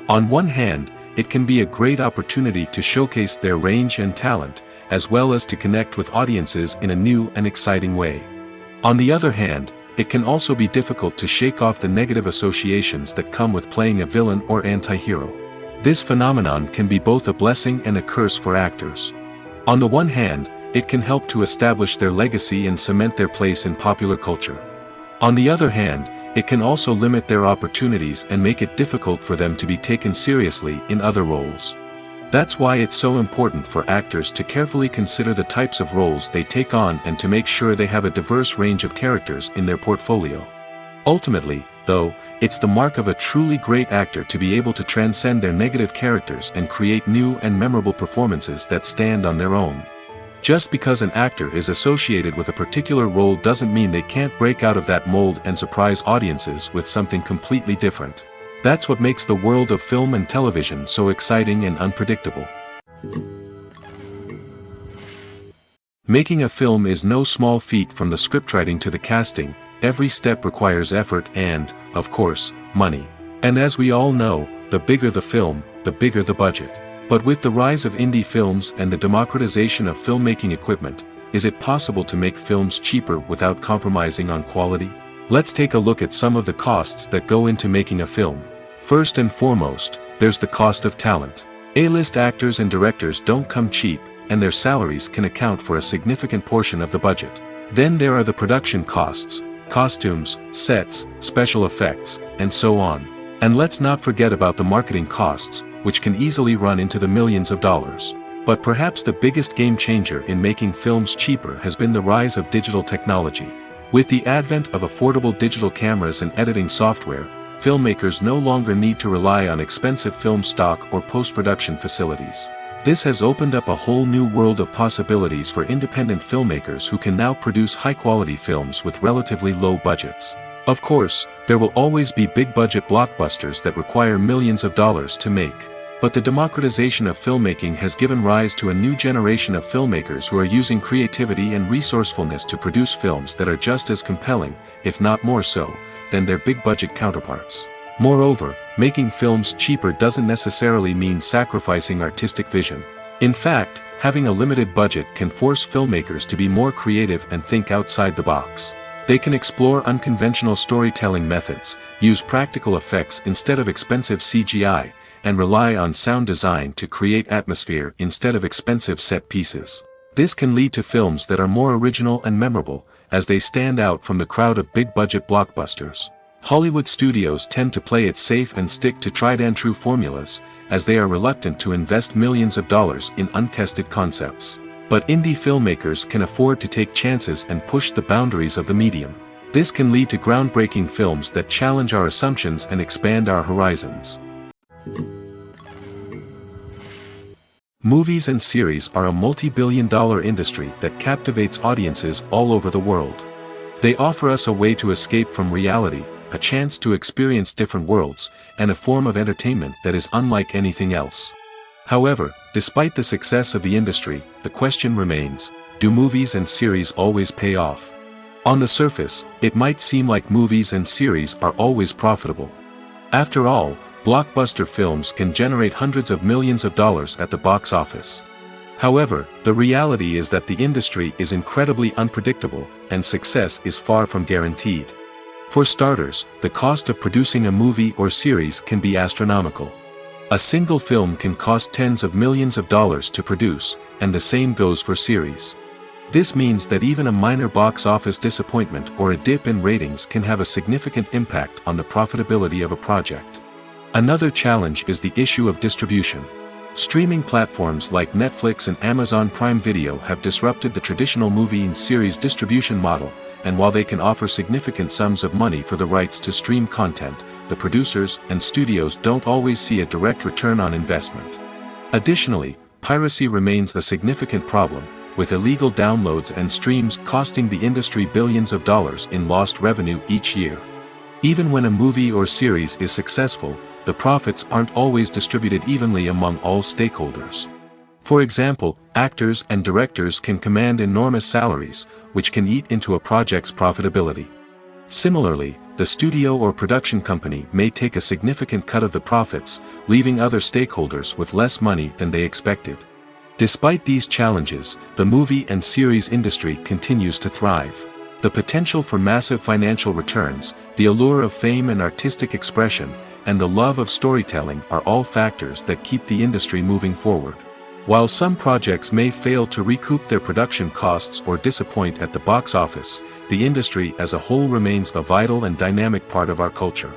On one hand, it can be a great opportunity to showcase their range and talent, as well as to connect with audiences in a new and exciting way. On the other hand, it can also be difficult to shake off the negative associations that come with playing a villain or anti-hero. This phenomenon can be both a blessing and a curse for actors. On the one hand, it can help to establish their legacy and cement their place in popular culture. On the other hand, it can also limit their opportunities and make it difficult for them to be taken seriously in other roles. That's why it's so important for actors to carefully consider the types of roles they take on and to make sure they have a diverse range of characters in their portfolio. Ultimately, though, it's the mark of a truly great actor to be able to transcend their negative characters and create new and memorable performances that stand on their own. Just because an actor is associated with a particular role doesn't mean they can't break out of that mold and surprise audiences with something completely different. That's what makes the world of film and television so exciting and unpredictable. Making a film is no small feat. From the scriptwriting to the casting, every step requires effort and, of course, money. And as we all know, the bigger the film, the bigger the budget. But with the rise of indie films and the democratization of filmmaking equipment, is it possible to make films cheaper without compromising on quality? Let's take a look at some of the costs that go into making a film. First and foremost, there's the cost of talent. A-list actors and directors don't come cheap, and their salaries can account for a significant portion of the budget. Then there are the production costs, costumes, sets, special effects, and so on. And let's not forget about the marketing costs, which can easily run into the millions of dollars. But perhaps the biggest game changer in making films cheaper has been the rise of digital technology. With the advent of affordable digital cameras and editing software, filmmakers no longer need to rely on expensive film stock or post-production facilities. This has opened up a whole new world of possibilities for independent filmmakers who can now produce high-quality films with relatively low budgets. Of course, there will always be big-budget blockbusters that require millions of dollars to make. But the democratization of filmmaking has given rise to a new generation of filmmakers who are using creativity and resourcefulness to produce films that are just as compelling, if not more so, than their big-budget counterparts. Moreover, making films cheaper doesn't necessarily mean sacrificing artistic vision. In fact, having a limited budget can force filmmakers to be more creative and think outside the box. They can explore unconventional storytelling methods, use practical effects instead of expensive CGI, and rely on sound design to create atmosphere instead of expensive set pieces. This can lead to films that are more original and memorable, as they stand out from the crowd of big-budget blockbusters. Hollywood studios tend to play it safe and stick to tried-and-true formulas, as they are reluctant to invest millions of dollars in untested concepts. But indie filmmakers can afford to take chances and push the boundaries of the medium. This can lead to groundbreaking films that challenge our assumptions and expand our horizons. Movies and series are a multi-billion-dollar industry that captivates audiences all over the world. They offer us a way to escape from reality, a chance to experience different worlds, and a form of entertainment that is unlike anything else. However, despite the success of the industry, the question remains, do movies and series always pay off? On the surface, it might seem like movies and series are always profitable. After all, blockbuster films can generate hundreds of millions of dollars at the box office. However, the reality is that the industry is incredibly unpredictable, and success is far from guaranteed. For starters, the cost of producing a movie or series can be astronomical. A single film can cost tens of millions of dollars to produce, and the same goes for series. This means that even a minor box office disappointment or a dip in ratings can have a significant impact on the profitability of a project. Another challenge is the issue of distribution. Streaming platforms like Netflix and Amazon Prime Video have disrupted the traditional movie and series distribution model, and while they can offer significant sums of money for the rights to stream content, the producers and studios don't always see a direct return on investment. Additionally, piracy remains a significant problem, with illegal downloads and streams costing the industry billions of dollars in lost revenue each year. Even when a movie or series is successful, the profits aren't always distributed evenly among all stakeholders. For example, actors and directors can command enormous salaries, which can eat into a project's profitability. Similarly, the studio or production company may take a significant cut of the profits, leaving other stakeholders with less money than they expected. Despite these challenges, the movie and series industry continues to thrive. The potential for massive financial returns, the allure of fame and artistic expression, and the love of storytelling are all factors that keep the industry moving forward. While some projects may fail to recoup their production costs or disappoint at the box office, the industry as a whole remains a vital and dynamic part of our culture.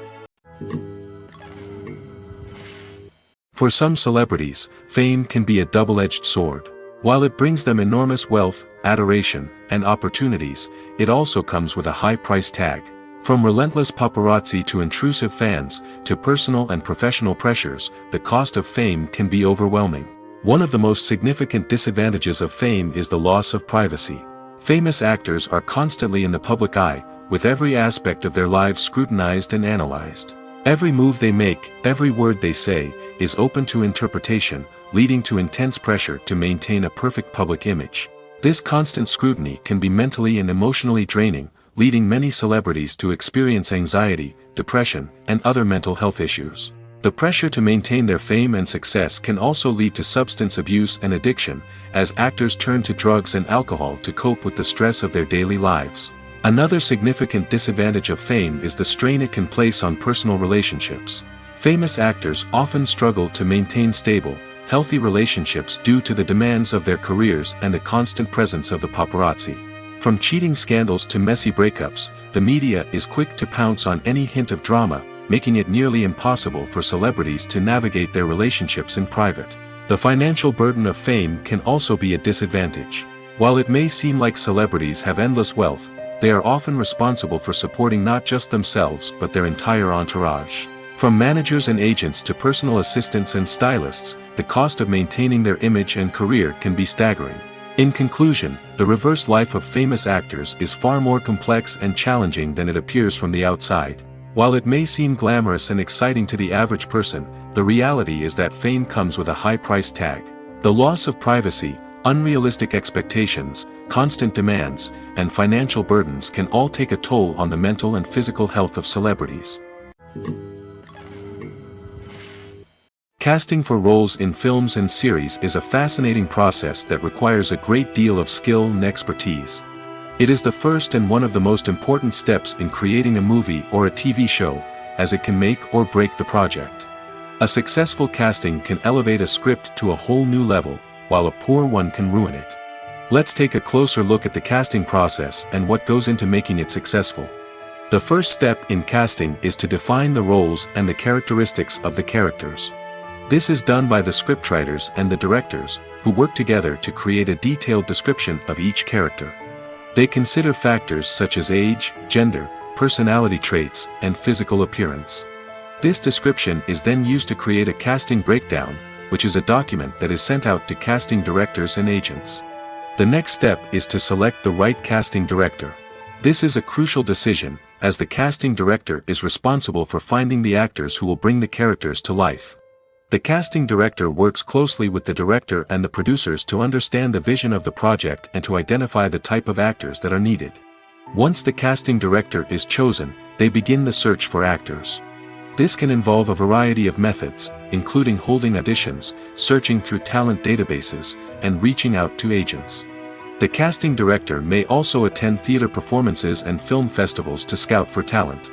For some celebrities, fame can be a double-edged sword. While it brings them enormous wealth, adoration, and opportunities, it also comes with a high price tag. From relentless paparazzi to intrusive fans, to personal and professional pressures, the cost of fame can be overwhelming. One of the most significant disadvantages of fame is the loss of privacy. Famous actors are constantly in the public eye, with every aspect of their lives scrutinized and analyzed. Every move they make, every word they say, is open to interpretation, leading to intense pressure to maintain a perfect public image. This constant scrutiny can be mentally and emotionally draining, leading many celebrities to experience anxiety, depression, and other mental health issues. The pressure to maintain their fame and success can also lead to substance abuse and addiction, as actors turn to drugs and alcohol to cope with the stress of their daily lives. Another significant disadvantage of fame is the strain it can place on personal relationships. Famous actors often struggle to maintain stable, healthy relationships due to the demands of their careers and the constant presence of the paparazzi. From cheating scandals to messy breakups, the media is quick to pounce on any hint of drama, making it nearly impossible for celebrities to navigate their relationships in private. The financial burden of fame can also be a disadvantage. While it may seem like celebrities have endless wealth, they are often responsible for supporting not just themselves but their entire entourage. From managers and agents to personal assistants and stylists, the cost of maintaining their image and career can be staggering. In conclusion, the reverse life of famous actors is far more complex and challenging than it appears from the outside. While it may seem glamorous and exciting to the average person, the reality is that fame comes with a high price tag. The loss of privacy, unrealistic expectations, constant demands, and financial burdens can all take a toll on the mental and physical health of celebrities. Casting for roles in films and series is a fascinating process that requires a great deal of skill and expertise. It is the first and one of the most important steps in creating a movie or a TV show, as it can make or break the project. A successful casting can elevate a script to a whole new level, while a poor one can ruin it. Let's take a closer look at the casting process and what goes into making it successful. The first step in casting is to define the roles and the characteristics of the characters. This is done by the scriptwriters and the directors, who work together to create a detailed description of each character. They consider factors such as age, gender, personality traits, and physical appearance. This description is then used to create a casting breakdown, which is a document that is sent out to casting directors and agents. The next step is to select the right casting director. This is a crucial decision, as the casting director is responsible for finding the actors who will bring the characters to life. The casting director works closely with the director and the producers to understand the vision of the project and to identify the type of actors that are needed. Once the casting director is chosen, they begin the search for actors. This can involve a variety of methods, including holding auditions, searching through talent databases, and reaching out to agents. The casting director may also attend theater performances and film festivals to scout for talent.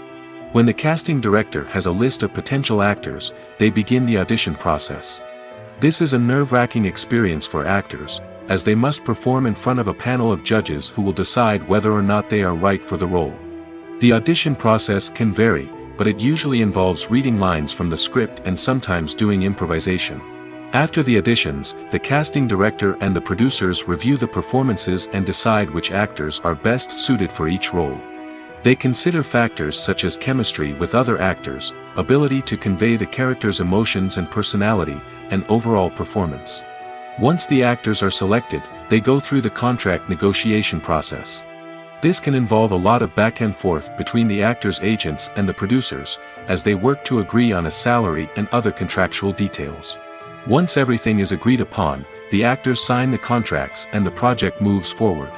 When the casting director has a list of potential actors, they begin the audition process. This is a nerve-wracking experience for actors, as they must perform in front of a panel of judges who will decide whether or not they are right for the role. The audition process can vary, but it usually involves reading lines from the script and sometimes doing improvisation. After the auditions, the casting director and the producers review the performances and decide which actors are best suited for each role. They consider factors such as chemistry with other actors, ability to convey the character's emotions and personality, and overall performance. Once the actors are selected, they go through the contract negotiation process. This can involve a lot of back and forth between the actors' agents and the producers, as they work to agree on a salary and other contractual details. Once everything is agreed upon, the actors sign the contracts and the project moves forward.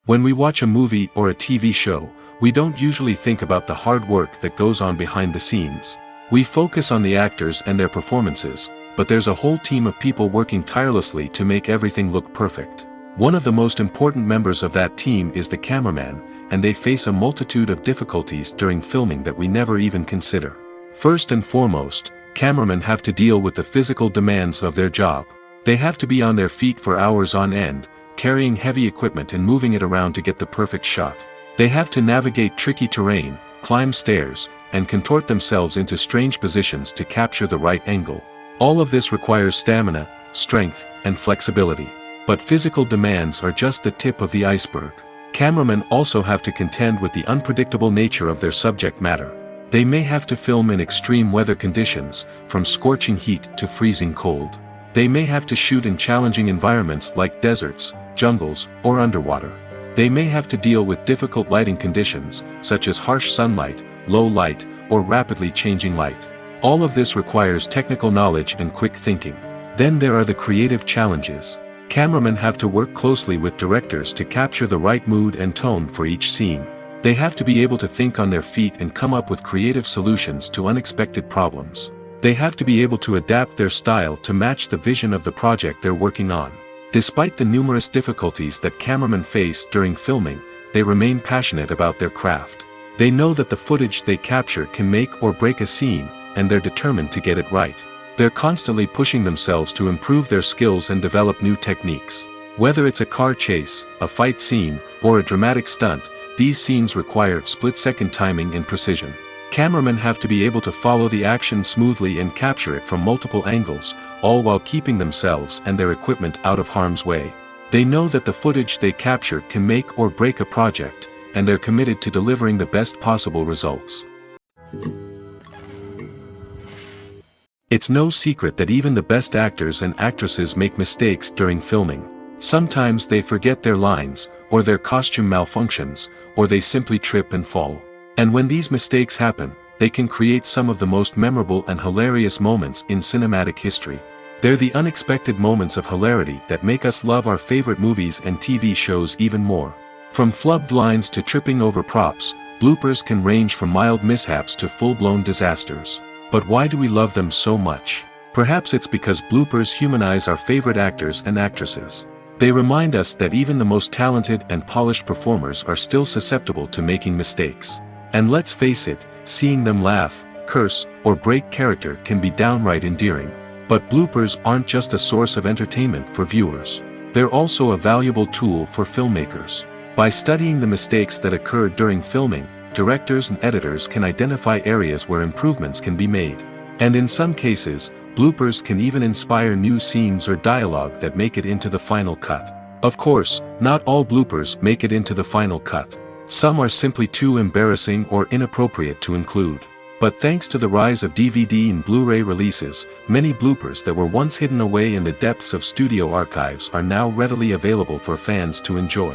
When we watch a movie or a TV show, we don't usually think about the hard work that goes on behind the scenes. We focus on the actors and their performances, but there's a whole team of people working tirelessly to make everything look perfect. One of the most important members of that team is the cameraman, and they face a multitude of difficulties during filming that we never even consider. First and foremost, cameramen have to deal with the physical demands of their job. They have to be on their feet for hours on end, carrying heavy equipment and moving it around to get the perfect shot. They have to navigate tricky terrain, climb stairs, and contort themselves into strange positions to capture the right angle. All of this requires stamina, strength, and flexibility. But physical demands are just the tip of the iceberg. Cameramen also have to contend with the unpredictable nature of their subject matter. They may have to film in extreme weather conditions, from scorching heat to freezing cold. They may have to shoot in challenging environments like deserts, jungles, or underwater. They may have to deal with difficult lighting conditions, such as harsh sunlight, low light, or rapidly changing light. All of this requires technical knowledge and quick thinking. Then there are the creative challenges. Cameramen have to work closely with directors to capture the right mood and tone for each scene. They have to be able to think on their feet and come up with creative solutions to unexpected problems. They have to be able to adapt their style to match the vision of the project they're working on. Despite the numerous difficulties that cameramen face during filming, they remain passionate about their craft. They know that the footage they capture can make or break a scene, and they're determined to get it right. They're constantly pushing themselves to improve their skills and develop new techniques. Whether it's a car chase, a fight scene, or a dramatic stunt, these scenes require split-second timing and precision. Cameramen have to be able to follow the action smoothly and capture it from multiple angles, all while keeping themselves and their equipment out of harm's way. They know that the footage they capture can make or break a project, and they're committed to delivering the best possible results. It's no secret that even the best actors and actresses make mistakes during filming. Sometimes they forget their lines, or their costume malfunctions, or they simply trip and fall. And when these mistakes happen, they can create some of the most memorable and hilarious moments in cinematic history. They're the unexpected moments of hilarity that make us love our favorite movies and TV shows even more. From flubbed lines to tripping over props, bloopers can range from mild mishaps to full-blown disasters. But why do we love them so much? Perhaps it's because bloopers humanize our favorite actors and actresses. They remind us that even the most talented and polished performers are still susceptible to making mistakes. And let's face it, seeing them laugh, curse, or break character can be downright endearing. But bloopers aren't just a source of entertainment for viewers. They're also a valuable tool for filmmakers. By studying the mistakes that occurred during filming, directors and editors can identify areas where improvements can be made. And in some cases, bloopers can even inspire new scenes or dialogue that make it into the final cut. Of course, not all bloopers make it into the final cut. Some are simply too embarrassing or inappropriate to include. But thanks to the rise of DVD and Blu-ray releases, many bloopers that were once hidden away in the depths of studio archives are now readily available for fans to enjoy.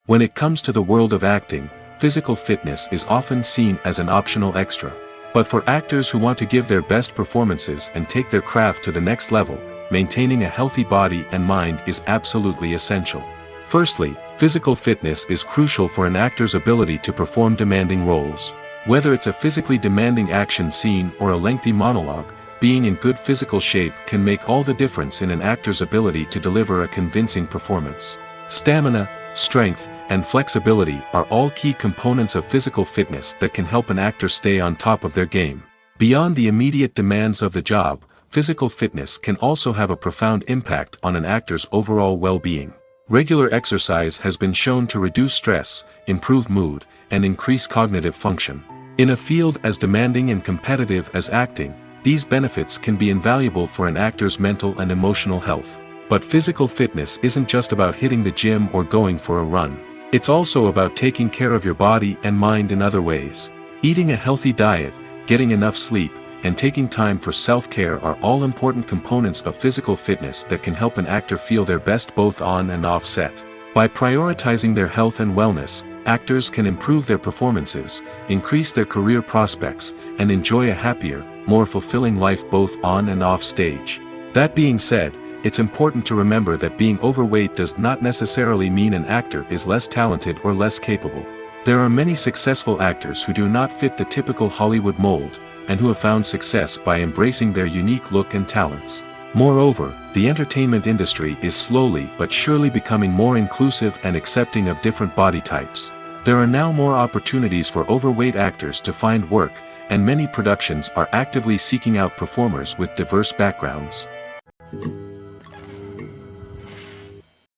When it comes to the world of acting, physical fitness is often seen as an optional extra. But for actors who want to give their best performances and take their craft to the next level, maintaining a healthy body and mind is absolutely essential. Firstly, physical fitness is crucial for an actor's ability to perform demanding roles. Whether it's a physically demanding action scene or a lengthy monologue, being in good physical shape can make all the difference in an actor's ability to deliver a convincing performance. Stamina, strength, and flexibility are all key components of physical fitness that can help an actor stay on top of their game. Beyond the immediate demands of the job, physical fitness can also have a profound impact on an actor's overall well-being. Regular exercise has been shown to reduce stress, improve mood, and increase cognitive function. In a field as demanding and competitive as acting, these benefits can be invaluable for an actor's mental and emotional health. But physical fitness isn't just about hitting the gym or going for a run. It's also about taking care of your body and mind in other ways. Eating a healthy diet, getting enough sleep, and taking time for self-care are all important components of physical fitness that can help an actor feel their best both on and off set. By prioritizing their health and wellness, actors can improve their performances, increase their career prospects, and enjoy a happier, more fulfilling life both on and off stage. That being said, it's important to remember that being overweight does not necessarily mean an actor is less talented or less capable. There are many successful actors who do not fit the typical Hollywood mold, and who have found success by embracing their unique look and talents. Moreover, the entertainment industry is slowly but surely becoming more inclusive and accepting of different body types. There are now more opportunities for overweight actors to find work, and many productions are actively seeking out performers with diverse backgrounds.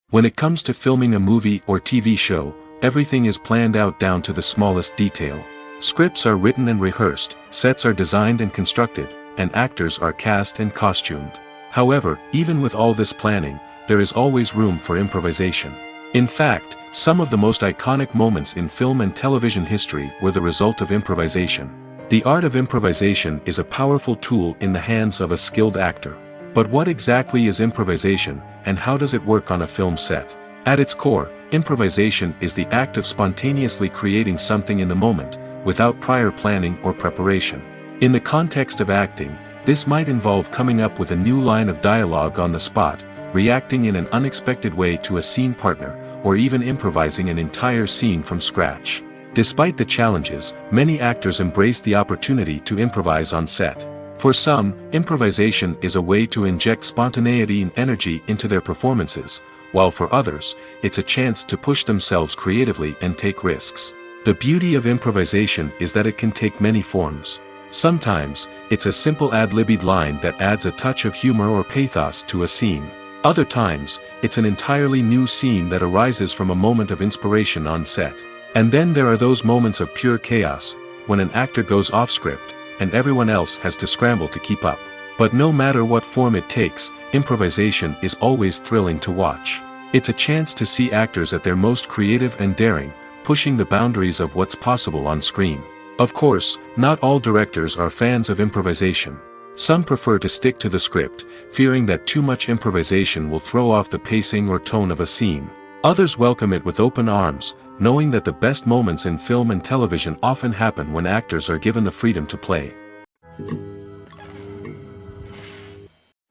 When it comes to filming a movie or TV show, everything is planned out down to the smallest detail. Scripts are written and rehearsed, sets are designed and constructed, and actors are cast and costumed. However, even with all this planning, there is always room for improvisation. In fact, some of the most iconic moments in film and television history were the result of improvisation. The art of improvisation is a powerful tool in the hands of a skilled actor. But what exactly is improvisation, and how does it work on a film set? At its core, improvisation is the act of spontaneously creating something in the moment, without prior planning or preparation. In the context of acting, this might involve coming up with a new line of dialogue on the spot, reacting in an unexpected way to a scene partner, or even improvising an entire scene from scratch. Despite the challenges, many actors embrace the opportunity to improvise on set. For some, improvisation is a way to inject spontaneity and energy into their performances, while for others, it's a chance to push themselves creatively and take risks. The beauty of improvisation is that it can take many forms. Sometimes, it's a simple ad-libbed line that adds a touch of humor or pathos to a scene. Other times, it's an entirely new scene that arises from a moment of inspiration on set. And then there are those moments of pure chaos, when an actor goes off script, and everyone else has to scramble to keep up. But no matter what form it takes, improvisation is always thrilling to watch. It's a chance to see actors at their most creative and daring, pushing the boundaries of what's possible on screen. Of course, not all directors are fans of improvisation. Some prefer to stick to the script, fearing that too much improvisation will throw off the pacing or tone of a scene. Others welcome it with open arms, knowing that the best moments in film and television often happen when actors are given the freedom to play.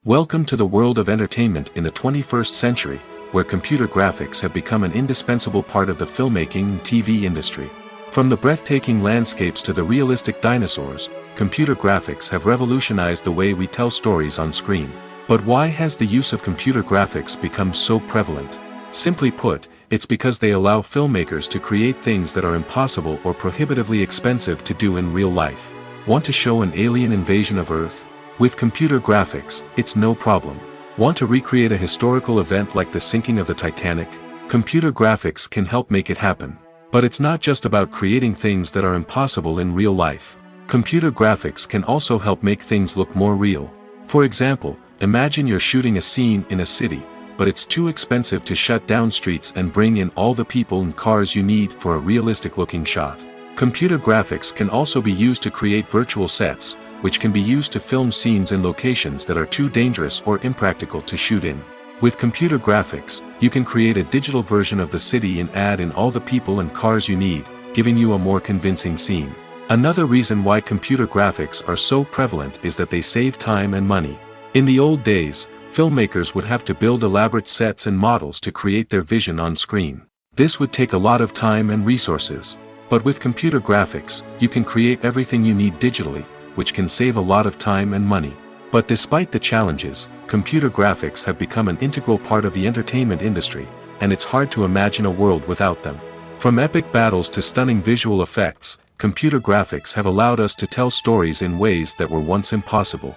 Welcome to the world of entertainment in the 21st century, where computer graphics have become an indispensable part of the filmmaking and TV industry. From the breathtaking landscapes to the realistic dinosaurs, computer graphics have revolutionized the way we tell stories on screen. But why has the use of computer graphics become so prevalent? Simply put, it's because they allow filmmakers to create things that are impossible or prohibitively expensive to do in real life. Want to show an alien invasion of Earth? With computer graphics, it's no problem. Want to recreate a historical event like the sinking of the Titanic? Computer graphics can help make it happen. But it's not just about creating things that are impossible in real life. Computer graphics can also help make things look more real. For example, imagine you're shooting a scene in a city, but it's too expensive to shut down streets and bring in all the people and cars you need for a realistic-looking shot. Computer graphics can also be used to create virtual sets, which can be used to film scenes in locations that are too dangerous or impractical to shoot in. With computer graphics, you can create a digital version of the city and add in all the people and cars you need, giving you a more convincing scene. Another reason why computer graphics are so prevalent is that they save time and money. In the old days, filmmakers would have to build elaborate sets and models to create their vision on screen. This would take a lot of time and resources. But with computer graphics, you can create everything you need digitally, which can save a lot of time and money. But despite the challenges, computer graphics have become an integral part of the entertainment industry, and it's hard to imagine a world without them. From epic battles to stunning visual effects, computer graphics have allowed us to tell stories in ways that were once impossible.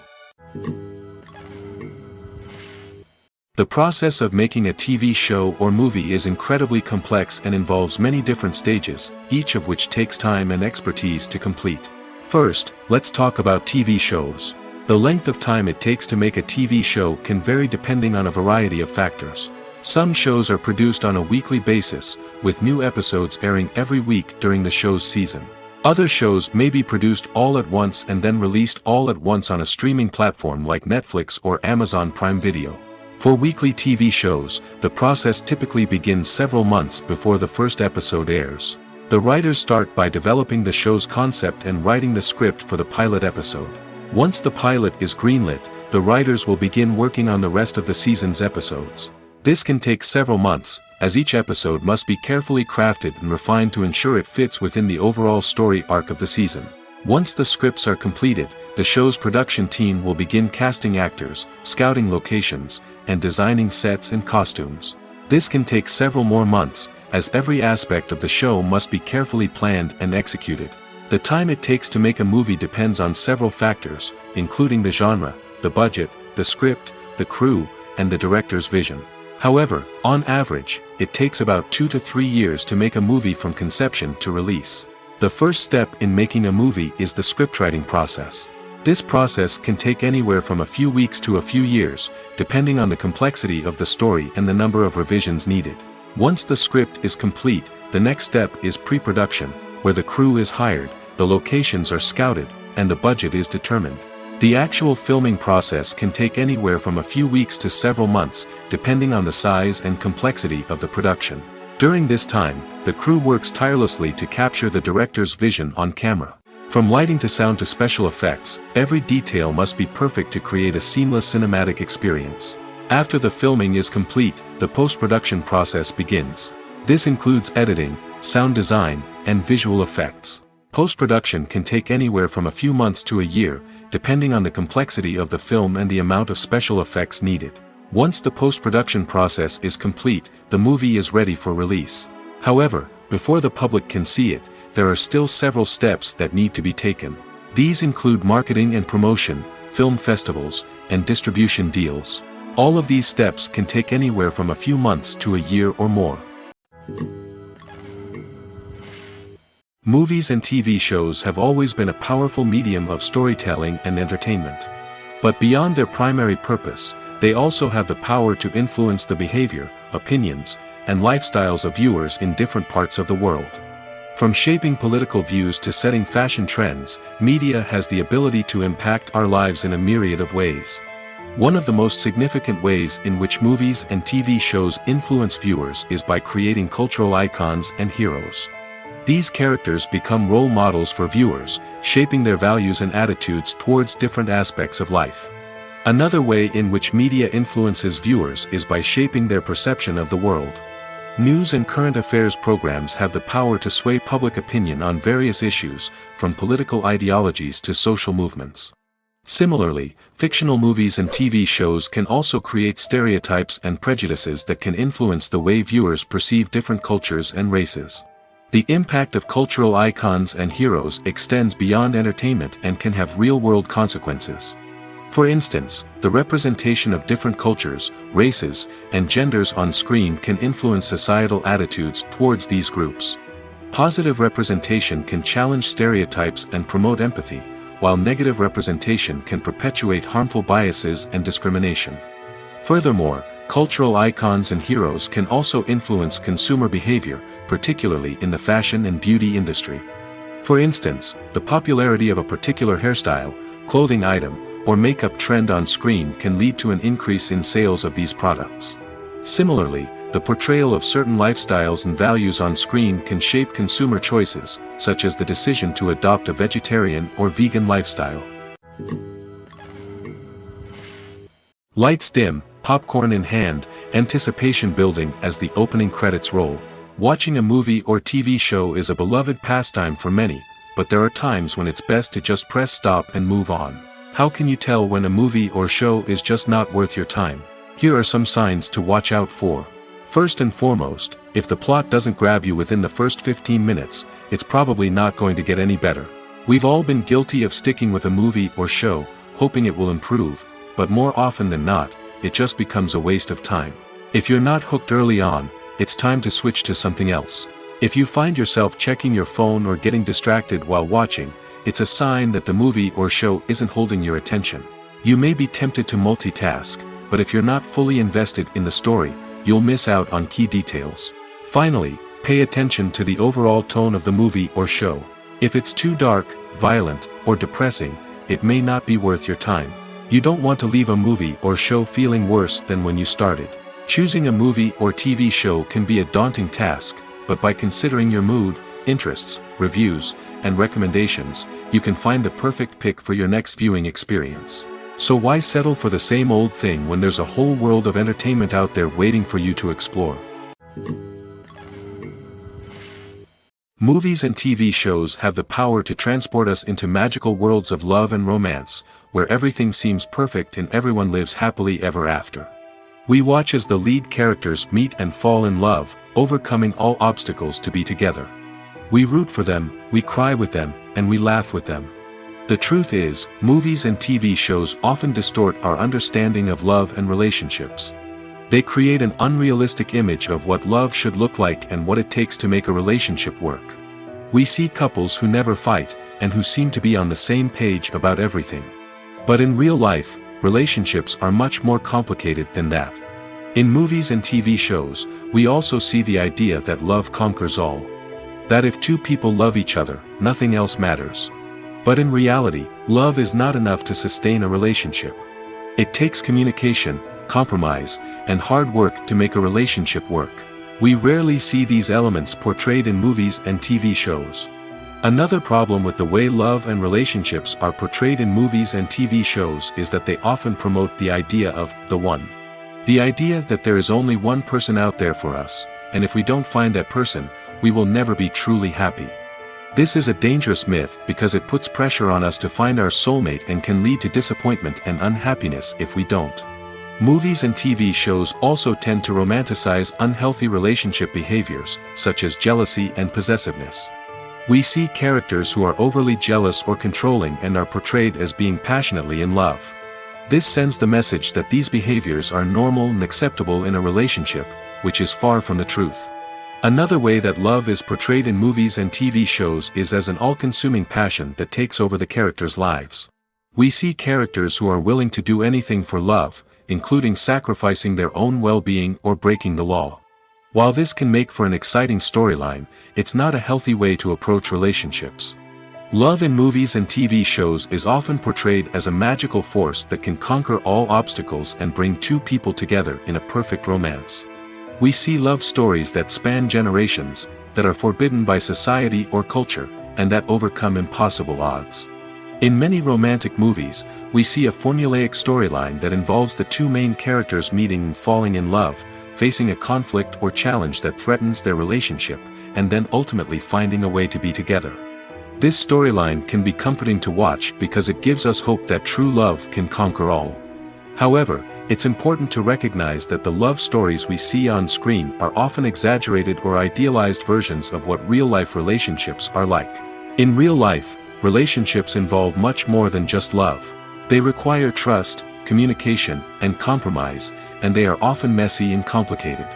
The process of making a TV show or movie is incredibly complex and involves many different stages, each of which takes time and expertise to complete. First, let's talk about TV shows. The length of time it takes to make a TV show can vary depending on a variety of factors. Some shows are produced on a weekly basis, with new episodes airing every week during the show's season. Other shows may be produced all at once and then released all at once on a streaming platform like Netflix or Amazon Prime Video. For weekly TV shows, the process typically begins several months before the first episode airs. The writers start by developing the show's concept and writing the script for the pilot episode. Once the pilot is greenlit, the writers will begin working on the rest of the season's episodes. This can take several months, as each episode must be carefully crafted and refined to ensure it fits within the overall story arc of the season. Once the scripts are completed, the show's production team will begin casting actors, scouting locations, and designing sets and costumes. This can take several more months, as every aspect of the show must be carefully planned and executed. The time it takes to make a movie depends on several factors, including the genre, the budget, the script, the crew, and the director's vision. However, on average, it takes about 2 to 3 years to make a movie from conception to release. The first step in making a movie is the scriptwriting process. This process can take anywhere from a few weeks to a few years, depending on the complexity of the story and the number of revisions needed. Once the script is complete, the next step is pre-production, where the crew is hired, the locations are scouted, and the budget is determined. The actual filming process can take anywhere from a few weeks to several months, depending on the size and complexity of the production. During this time, the crew works tirelessly to capture the director's vision on camera. From lighting to sound to special effects, every detail must be perfect to create a seamless cinematic experience. After the filming is complete, the post-production process begins. This includes editing, sound design, and visual effects. Post-production can take anywhere from a few months to a year, depending on the complexity of the film and the amount of special effects needed. Once the post-production process is complete, the movie is ready for release. However, before the public can see it, there are still several steps that need to be taken. These include marketing and promotion, film festivals, and distribution deals. All of these steps can take anywhere from a few months to a year or more. Movies and TV shows have always been a powerful medium of storytelling and entertainment. But beyond their primary purpose, they also have the power to influence the behavior, opinions, and lifestyles of viewers in different parts of the world. From shaping political views to setting fashion trends, media has the ability to impact our lives in a myriad of ways. One of the most significant ways in which movies and TV shows influence viewers is by creating cultural icons and heroes. These characters become role models for viewers, shaping their values and attitudes towards different aspects of life. Another way in which media influences viewers is by shaping their perception of the world. News and current affairs programs have the power to sway public opinion on various issues, from political ideologies to social movements. Similarly, fictional movies and TV shows can also create stereotypes and prejudices that can influence the way viewers perceive different cultures and races. The impact of cultural icons and heroes extends beyond entertainment and can have real-world consequences. For instance, the representation of different cultures, races, and genders on screen can influence societal attitudes towards these groups. Positive representation can challenge stereotypes and promote empathy, while negative representation can perpetuate harmful biases and discrimination. Furthermore, cultural icons and heroes can also influence consumer behavior, particularly in the fashion and beauty industry. For instance, the popularity of a particular hairstyle, clothing item, or makeup trend on screen can lead to an increase in sales of these products. Similarly, the portrayal of certain lifestyles and values on screen can shape consumer choices, such as the decision to adopt a vegetarian or vegan lifestyle. Lights dim, popcorn in hand, anticipation building as the opening credits roll. Watching a movie or TV show is a beloved pastime for many, but there are times when it's best to just press stop and move on. How can you tell when a movie or show is just not worth your time? Here are some signs to watch out for. First and foremost, if the plot doesn't grab you within the first 15 minutes, it's probably not going to get any better. We've all been guilty of sticking with a movie or show, hoping it will improve, but more often than not, it just becomes a waste of time. If you're not hooked early on, it's time to switch to something else. If you find yourself checking your phone or getting distracted while watching, it's a sign that the movie or show isn't holding your attention. You may be tempted to multitask, but if you're not fully invested in the story, you'll miss out on key details. Finally, pay attention to the overall tone of the movie or show. If it's too dark, violent, or depressing, it may not be worth your time. You don't want to leave a movie or show feeling worse than when you started. Choosing a movie or TV show can be a daunting task, but by considering your mood, interests, reviews, and recommendations, you can find the perfect pick for your next viewing experience. So why settle for the same old thing when there's a whole world of entertainment out there waiting for you to explore? Movies and TV shows have the power to transport us into magical worlds of love and romance, where everything seems perfect and everyone lives happily ever after. We watch as the lead characters meet and fall in love, overcoming all obstacles to be together. We root for them, we cry with them, and we laugh with them. The truth is, movies and TV shows often distort our understanding of love and relationships. They create an unrealistic image of what love should look like and what it takes to make a relationship work. We see couples who never fight, and who seem to be on the same page about everything. But in real life, relationships are much more complicated than that. In movies and TV shows, we also see the idea that love conquers all. That if two people love each other, nothing else matters. But in reality, love is not enough to sustain a relationship. It takes communication, compromise, and hard work to make a relationship work. We rarely see these elements portrayed in movies and TV shows. Another problem with the way love and relationships are portrayed in movies and TV shows is that they often promote the idea of the one. The idea that there is only one person out there for us, and if we don't find that person, we will never be truly happy. This is a dangerous myth because it puts pressure on us to find our soulmate and can lead to disappointment and unhappiness if we don't. Movies and TV shows also tend to romanticize unhealthy relationship behaviors, such as jealousy and possessiveness. We see characters who are overly jealous or controlling and are portrayed as being passionately in love. This sends the message that these behaviors are normal and acceptable in a relationship, which is far from the truth. Another way that love is portrayed in movies and TV shows is as an all-consuming passion that takes over the characters' lives. We see characters who are willing to do anything for love, including sacrificing their own well-being or breaking the law. While this can make for an exciting storyline, it's not a healthy way to approach relationships. Love in movies and TV shows is often portrayed as a magical force that can conquer all obstacles and bring two people together in a perfect romance. We see love stories that span generations, that are forbidden by society or culture, and that overcome impossible odds. In many romantic movies, we see a formulaic storyline that involves the two main characters meeting and falling in love, facing a conflict or challenge that threatens their relationship, and then ultimately finding a way to be together. This storyline can be comforting to watch because it gives us hope that true love can conquer all. However, it's important to recognize that the love stories we see on screen are often exaggerated or idealized versions of what real-life relationships are like. In real life, relationships involve much more than just love. They require trust, communication, and compromise, and they are often messy and complicated.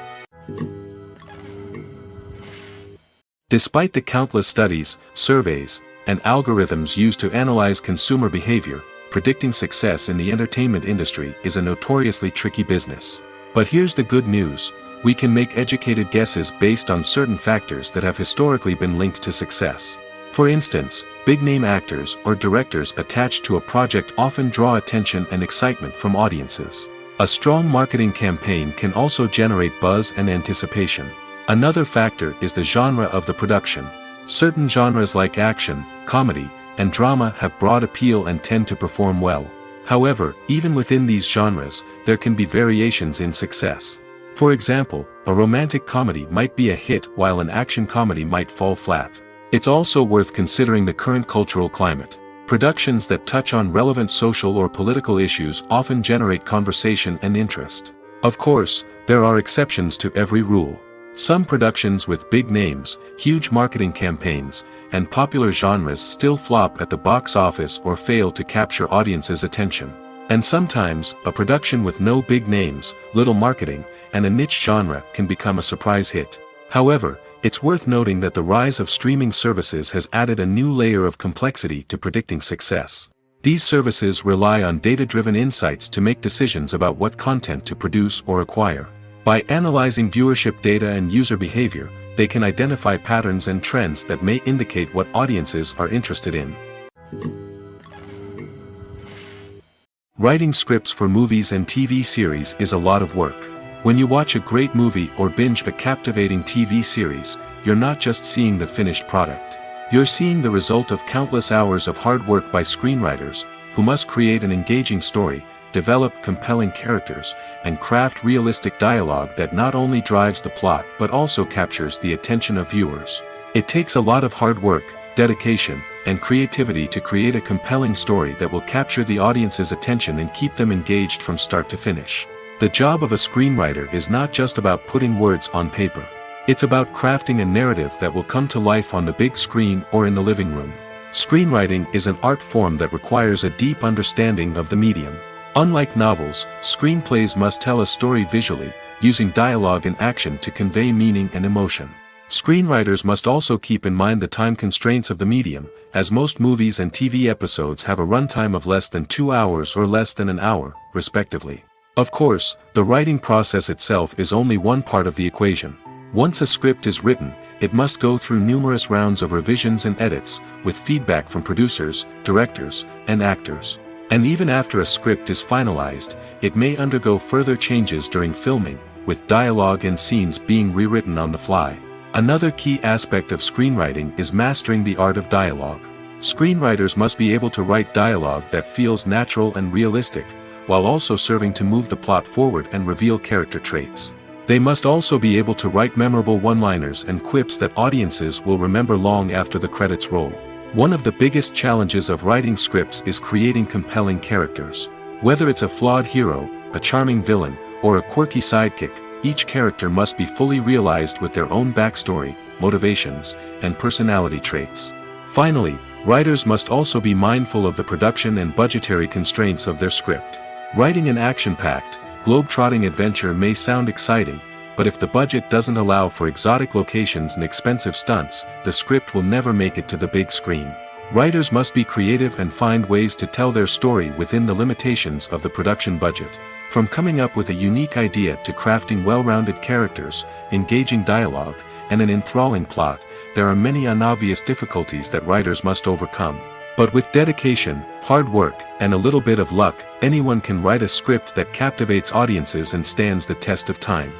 Despite the countless studies, surveys, and algorithms used to analyze consumer behavior, predicting success in the entertainment industry is a notoriously tricky business. But here's the good news: we can make educated guesses based on certain factors that have historically been linked to success. For instance, big-name actors or directors attached to a project often draw attention and excitement from audiences. A strong marketing campaign can also generate buzz and anticipation. Another factor is the genre of the production. Certain genres like action, comedy, and drama have broad appeal and tend to perform well. However, even within these genres, there can be variations in success. For example, a romantic comedy might be a hit while an action comedy might fall flat. It's also worth considering the current cultural climate. Productions that touch on relevant social or political issues often generate conversation and interest. Of course, there are exceptions to every rule. Some productions with big names, huge marketing campaigns, and popular genres still flop at the box office or fail to capture audiences' attention. And sometimes, a production with no big names, little marketing, and a niche genre can become a surprise hit. However, it's worth noting that the rise of streaming services has added a new layer of complexity to predicting success. These services rely on data-driven insights to make decisions about what content to produce or acquire. By analyzing viewership data and user behavior, they can identify patterns and trends that may indicate what audiences are interested in. Writing scripts for movies and TV series is a lot of work. When you watch a great movie or binge a captivating TV series, you're not just seeing the finished product. You're seeing the result of countless hours of hard work by screenwriters, who must create an engaging story, develop compelling characters, and craft realistic dialogue that not only drives the plot but also captures the attention of viewers. It takes a lot of hard work, dedication, and creativity to create a compelling story that will capture the audience's attention and keep them engaged from start to finish. The job of a screenwriter is not just about putting words on paper. It's about crafting a narrative that will come to life on the big screen or in the living room. Screenwriting is an art form that requires a deep understanding of the medium. Unlike novels, screenplays must tell a story visually, using dialogue and action to convey meaning and emotion. Screenwriters must also keep in mind the time constraints of the medium, as most movies and TV episodes have a runtime of less than 2 hours or less than an hour, respectively. Of course, the writing process itself is only one part of the equation. Once a script is written, it must go through numerous rounds of revisions and edits, with feedback from producers, directors, and actors. And even after a script is finalized, it may undergo further changes during filming, with dialogue and scenes being rewritten on the fly. Another key aspect of screenwriting is mastering the art of dialogue. Screenwriters must be able to write dialogue that feels natural and realistic, while also serving to move the plot forward and reveal character traits. They must also be able to write memorable one-liners and quips that audiences will remember long after the credits roll. One of the biggest challenges of writing scripts is creating compelling characters. Whether it's a flawed hero, a charming villain, or a quirky sidekick, each character must be fully realized with their own backstory, motivations, and personality traits. Finally, writers must also be mindful of the production and budgetary constraints of their script. Writing an action-packed, globe-trotting adventure may sound exciting, but if the budget doesn't allow for exotic locations and expensive stunts, the script will never make it to the big screen. Writers must be creative and find ways to tell their story within the limitations of the production budget. From coming up with a unique idea to crafting well-rounded characters, engaging dialogue, and an enthralling plot, there are many unobvious difficulties that writers must overcome. But with dedication, hard work, and a little bit of luck, anyone can write a script that captivates audiences and stands the test of time.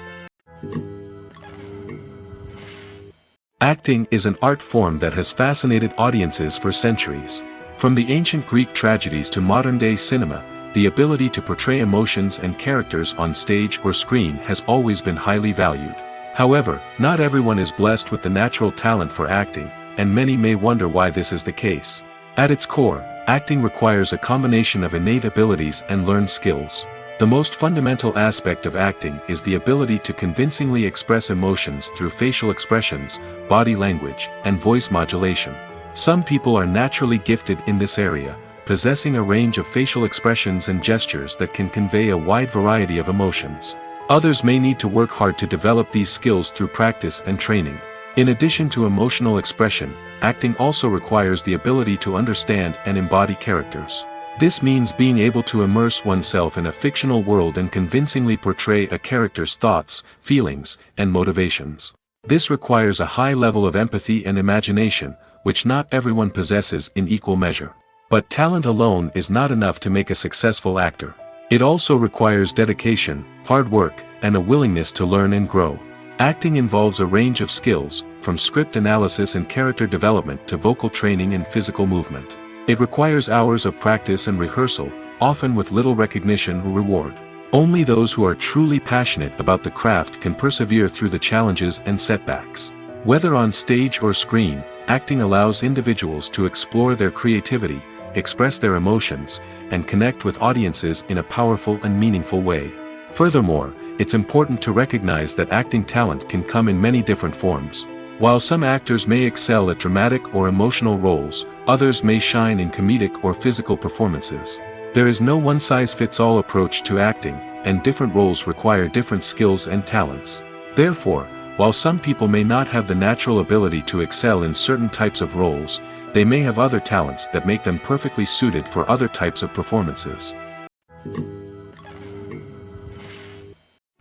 Acting is an art form that has fascinated audiences for centuries. From the ancient Greek tragedies to modern-day cinema, the ability to portray emotions and characters on stage or screen has always been highly valued. However, not everyone is blessed with the natural talent for acting, and many may wonder why this is the case. At its core, acting requires a combination of innate abilities and learned skills. The most fundamental aspect of acting is the ability to convincingly express emotions through facial expressions, body language, and voice modulation. Some people are naturally gifted in this area, possessing a range of facial expressions and gestures that can convey a wide variety of emotions. Others may need to work hard to develop these skills through practice and training. In addition to emotional expression, acting also requires the ability to understand and embody characters. This means being able to immerse oneself in a fictional world and convincingly portray a character's thoughts, feelings, and motivations. This requires a high level of empathy and imagination, which not everyone possesses in equal measure. But talent alone is not enough to make a successful actor. It also requires dedication, hard work, and a willingness to learn and grow. Acting involves a range of skills, from script analysis and character development to vocal training and physical movement. It requires hours of practice and rehearsal, often with little recognition or reward. Only those who are truly passionate about the craft can persevere through the challenges and setbacks. Whether on stage or screen, acting allows individuals to explore their creativity, express their emotions, and connect with audiences in a powerful and meaningful way. Furthermore, it's important to recognize that acting talent can come in many different forms. While some actors may excel at dramatic or emotional roles, others may shine in comedic or physical performances. There is no one-size-fits-all approach to acting, and different roles require different skills and talents. Therefore, while some people may not have the natural ability to excel in certain types of roles, they may have other talents that make them perfectly suited for other types of performances.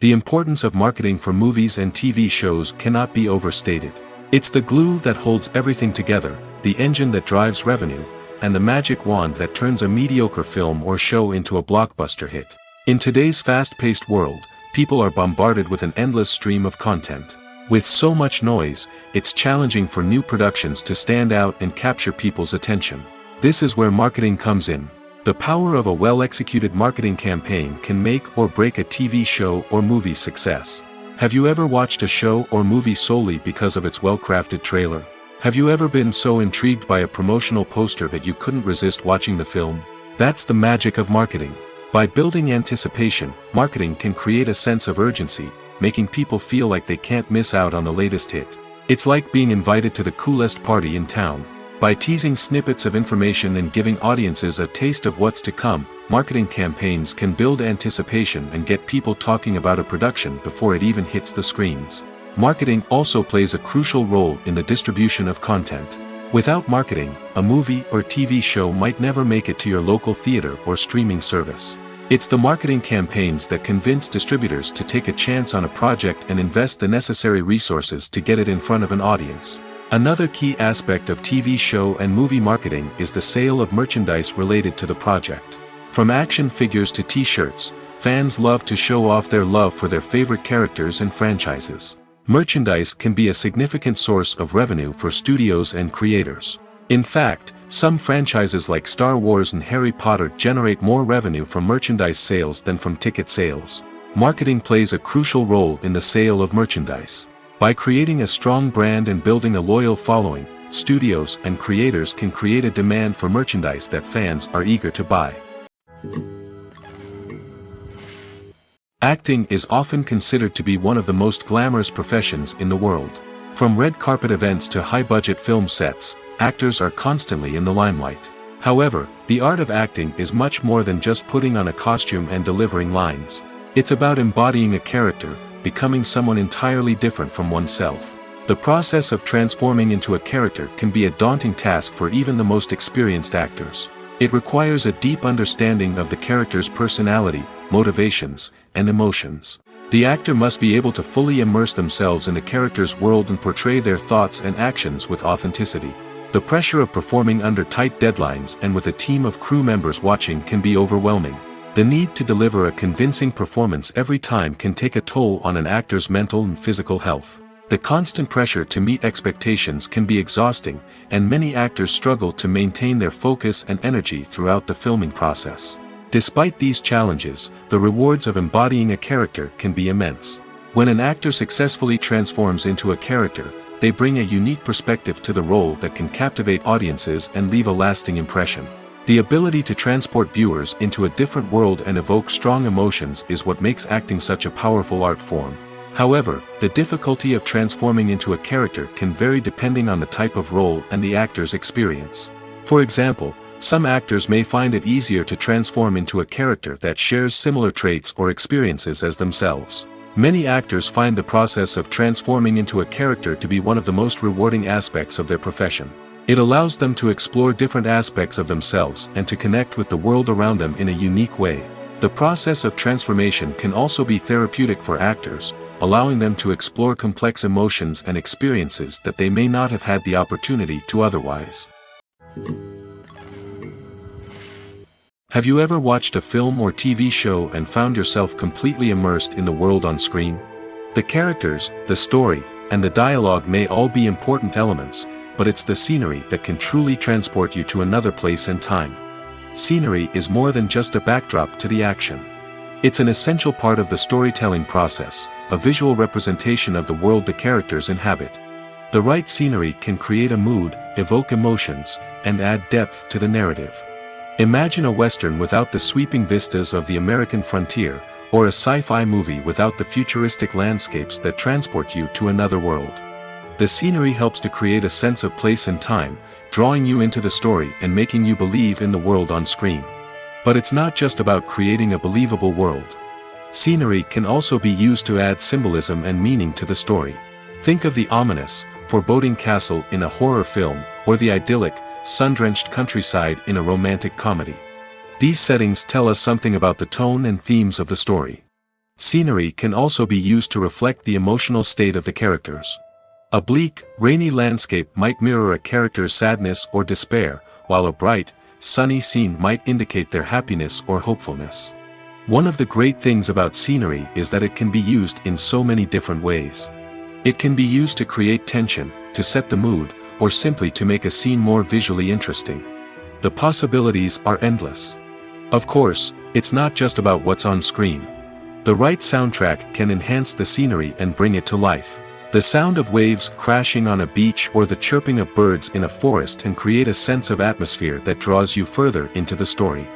The importance of marketing for movies and TV shows cannot be overstated. It's the glue that holds everything together, the engine that drives revenue, and the magic wand that turns a mediocre film or show into a blockbuster hit. In today's fast-paced world, people are bombarded with an endless stream of content. With so much noise, it's challenging for new productions to stand out and capture people's attention. This is where marketing comes in. The power of a well-executed marketing campaign can make or break a TV show or movie's success. Have you ever watched a show or movie solely because of its well-crafted trailer? Have you ever been so intrigued by a promotional poster that you couldn't resist watching the film? That's the magic of marketing. By building anticipation, marketing can create a sense of urgency, making people feel like they can't miss out on the latest hit. It's like being invited to the coolest party in town. By teasing snippets of information and giving audiences a taste of what's to come, marketing campaigns can build anticipation and get people talking about a production before it even hits the screens. Marketing also plays a crucial role in the distribution of content. Without marketing, a movie or TV show might never make it to your local theater or streaming service. It's the marketing campaigns that convince distributors to take a chance on a project and invest the necessary resources to get it in front of an audience. Another key aspect of TV show and movie marketing is the sale of merchandise related to the project. From action figures to t-shirts, fans love to show off their love for their favorite characters and franchises. Merchandise can be a significant source of revenue for studios and creators. In fact, some franchises like Star Wars and Harry Potter generate more revenue from merchandise sales than from ticket sales. Marketing plays a crucial role in the sale of merchandise. By creating a strong brand and building a loyal following, studios and creators can create a demand for merchandise that fans are eager to buy. Acting is often considered to be one of the most glamorous professions in the world. From red carpet events to high-budget film sets, actors are constantly in the limelight. However, the art of acting is much more than just putting on a costume and delivering lines. It's about embodying a character, becoming someone entirely different from oneself. The process of transforming into a character can be a daunting task for even the most experienced actors. It requires a deep understanding of the character's personality, motivations, and emotions. The actor must be able to fully immerse themselves in the character's world and portray their thoughts and actions with authenticity. The pressure of performing under tight deadlines and with a team of crew members watching can be overwhelming. The need to deliver a convincing performance every time can take a toll on an actor's mental and physical health. The constant pressure to meet expectations can be exhausting, and many actors struggle to maintain their focus and energy throughout the filming process. Despite these challenges, the rewards of embodying a character can be immense. When an actor successfully transforms into a character, they bring a unique perspective to the role that can captivate audiences and leave a lasting impression. The ability to transport viewers into a different world and evoke strong emotions is what makes acting such a powerful art form. However, the difficulty of transforming into a character can vary depending on the type of role and the actor's experience. For example, some actors may find it easier to transform into a character that shares similar traits or experiences as themselves. Many actors find the process of transforming into a character to be one of the most rewarding aspects of their profession. It allows them to explore different aspects of themselves and to connect with the world around them in a unique way. The process of transformation can also be therapeutic for actors, allowing them to explore complex emotions and experiences that they may not have had the opportunity to otherwise. Have you ever watched a film or TV show and found yourself completely immersed in the world on screen? The characters, the story, and the dialogue may all be important elements, but it's the scenery that can truly transport you to another place and time. Scenery is more than just a backdrop to the action. It's an essential part of the storytelling process, a visual representation of the world the characters inhabit. The right scenery can create a mood, evoke emotions, and add depth to the narrative. Imagine a Western without the sweeping vistas of the American frontier, or a sci-fi movie without the futuristic landscapes that transport you to another world. The scenery helps to create a sense of place and time, drawing you into the story and making you believe in the world on screen. But it's not just about creating a believable world. Scenery can also be used to add symbolism and meaning to the story. Think of the ominous, foreboding castle in a horror film, or the idyllic, sun-drenched countryside in a romantic comedy. These settings tell us something about the tone and themes of the story. Scenery can also be used to reflect the emotional state of the characters. A bleak, rainy landscape might mirror a character's sadness or despair, while a bright, sunny scene might indicate their happiness or hopefulness. One of the great things about scenery is that it can be used in so many different ways. It can be used to create tension, to set the mood, or simply to make a scene more visually interesting. The possibilities are endless. Of course, it's not just about what's on screen. The right soundtrack can enhance the scenery and bring it to life. The sound of waves crashing on a beach or the chirping of birds in a forest can create a sense of atmosphere that draws you further into the story.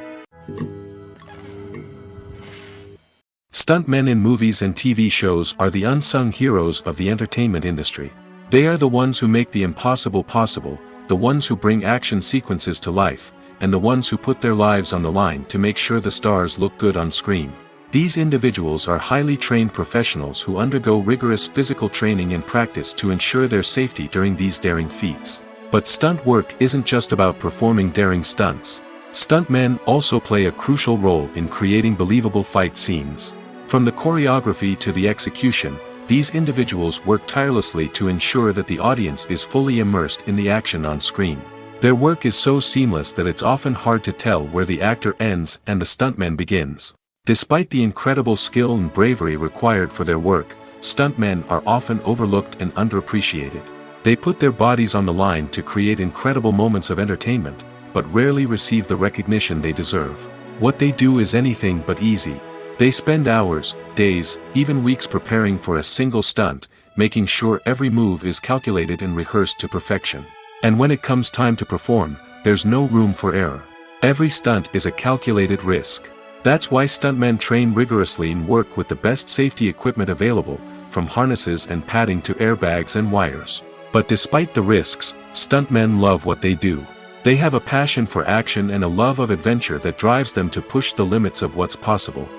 Stuntmen in movies and TV shows are the unsung heroes of the entertainment industry. They are the ones who make the impossible possible, the ones who bring action sequences to life, and the ones who put their lives on the line to make sure the stars look good on screen. These individuals are highly trained professionals who undergo rigorous physical training and practice to ensure their safety during these daring feats. But stunt work isn't just about performing daring stunts. Stuntmen also play a crucial role in creating believable fight scenes. From the choreography to the execution, these individuals work tirelessly to ensure that the audience is fully immersed in the action on screen. Their work is so seamless that it's often hard to tell where the actor ends and the stuntman begins. Despite the incredible skill and bravery required for their work, stuntmen are often overlooked and underappreciated. They put their bodies on the line to create incredible moments of entertainment, but rarely receive the recognition they deserve. What they do is anything but easy. They spend hours, days, even weeks preparing for a single stunt, making sure every move is calculated and rehearsed to perfection. And when it comes time to perform, there's no room for error. Every stunt is a calculated risk. That's why stuntmen train rigorously and work with the best safety equipment available, from harnesses and padding to airbags and wires. But despite the risks, stuntmen love what they do. They have a passion for action and a love of adventure that drives them to push the limits of what's possible.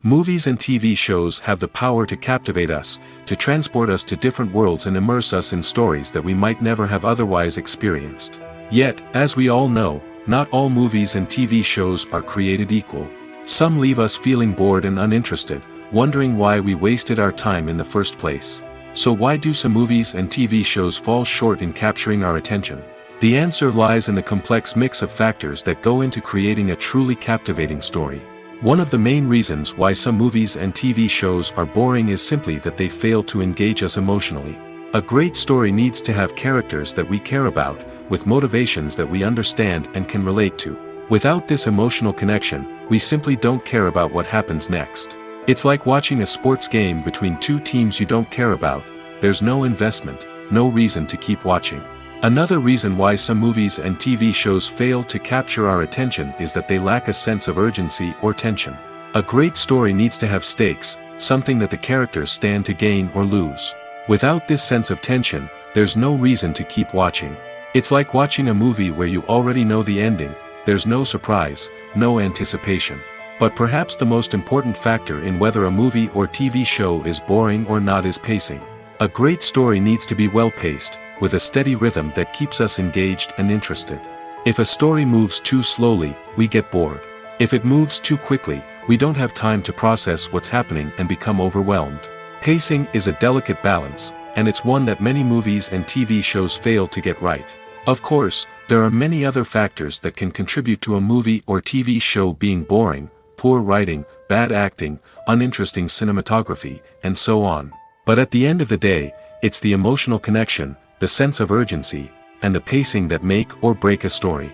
Movies and TV shows have the power to captivate us, to transport us to different worlds and immerse us in stories that we might never have otherwise experienced. Yet, as we all know, not all movies and TV shows are created equal. Some leave us feeling bored and uninterested, wondering why we wasted our time in the first place. So why do some movies and TV shows fall short in capturing our attention? The answer lies in the complex mix of factors that go into creating a truly captivating story. One of the main reasons why some movies and TV shows are boring is simply that they fail to engage us emotionally. A great story needs to have characters that we care about, with motivations that we understand and can relate to. Without this emotional connection, we simply don't care about what happens next. It's like watching a sports game between two teams you don't care about. There's no investment, no reason to keep watching. Another reason why some movies and TV shows fail to capture our attention is that they lack a sense of urgency or tension. A great story needs to have stakes, something that the characters stand to gain or lose. Without this sense of tension, there's no reason to keep watching. It's like watching a movie where you already know the ending. There's no surprise, no anticipation. But perhaps the most important factor in whether a movie or TV show is boring or not is pacing. A great story needs to be well-paced, with a steady rhythm that keeps us engaged and interested. If a story moves too slowly, we get bored. If it moves too quickly, we don't have time to process what's happening and become overwhelmed. Pacing is a delicate balance, and it's one that many movies and TV shows fail to get right. Of course, there are many other factors that can contribute to a movie or TV show being boring: poor writing, bad acting, uninteresting cinematography, and so on. But at the end of the day, it's the emotional connection, the sense of urgency, and the pacing that make or break a story.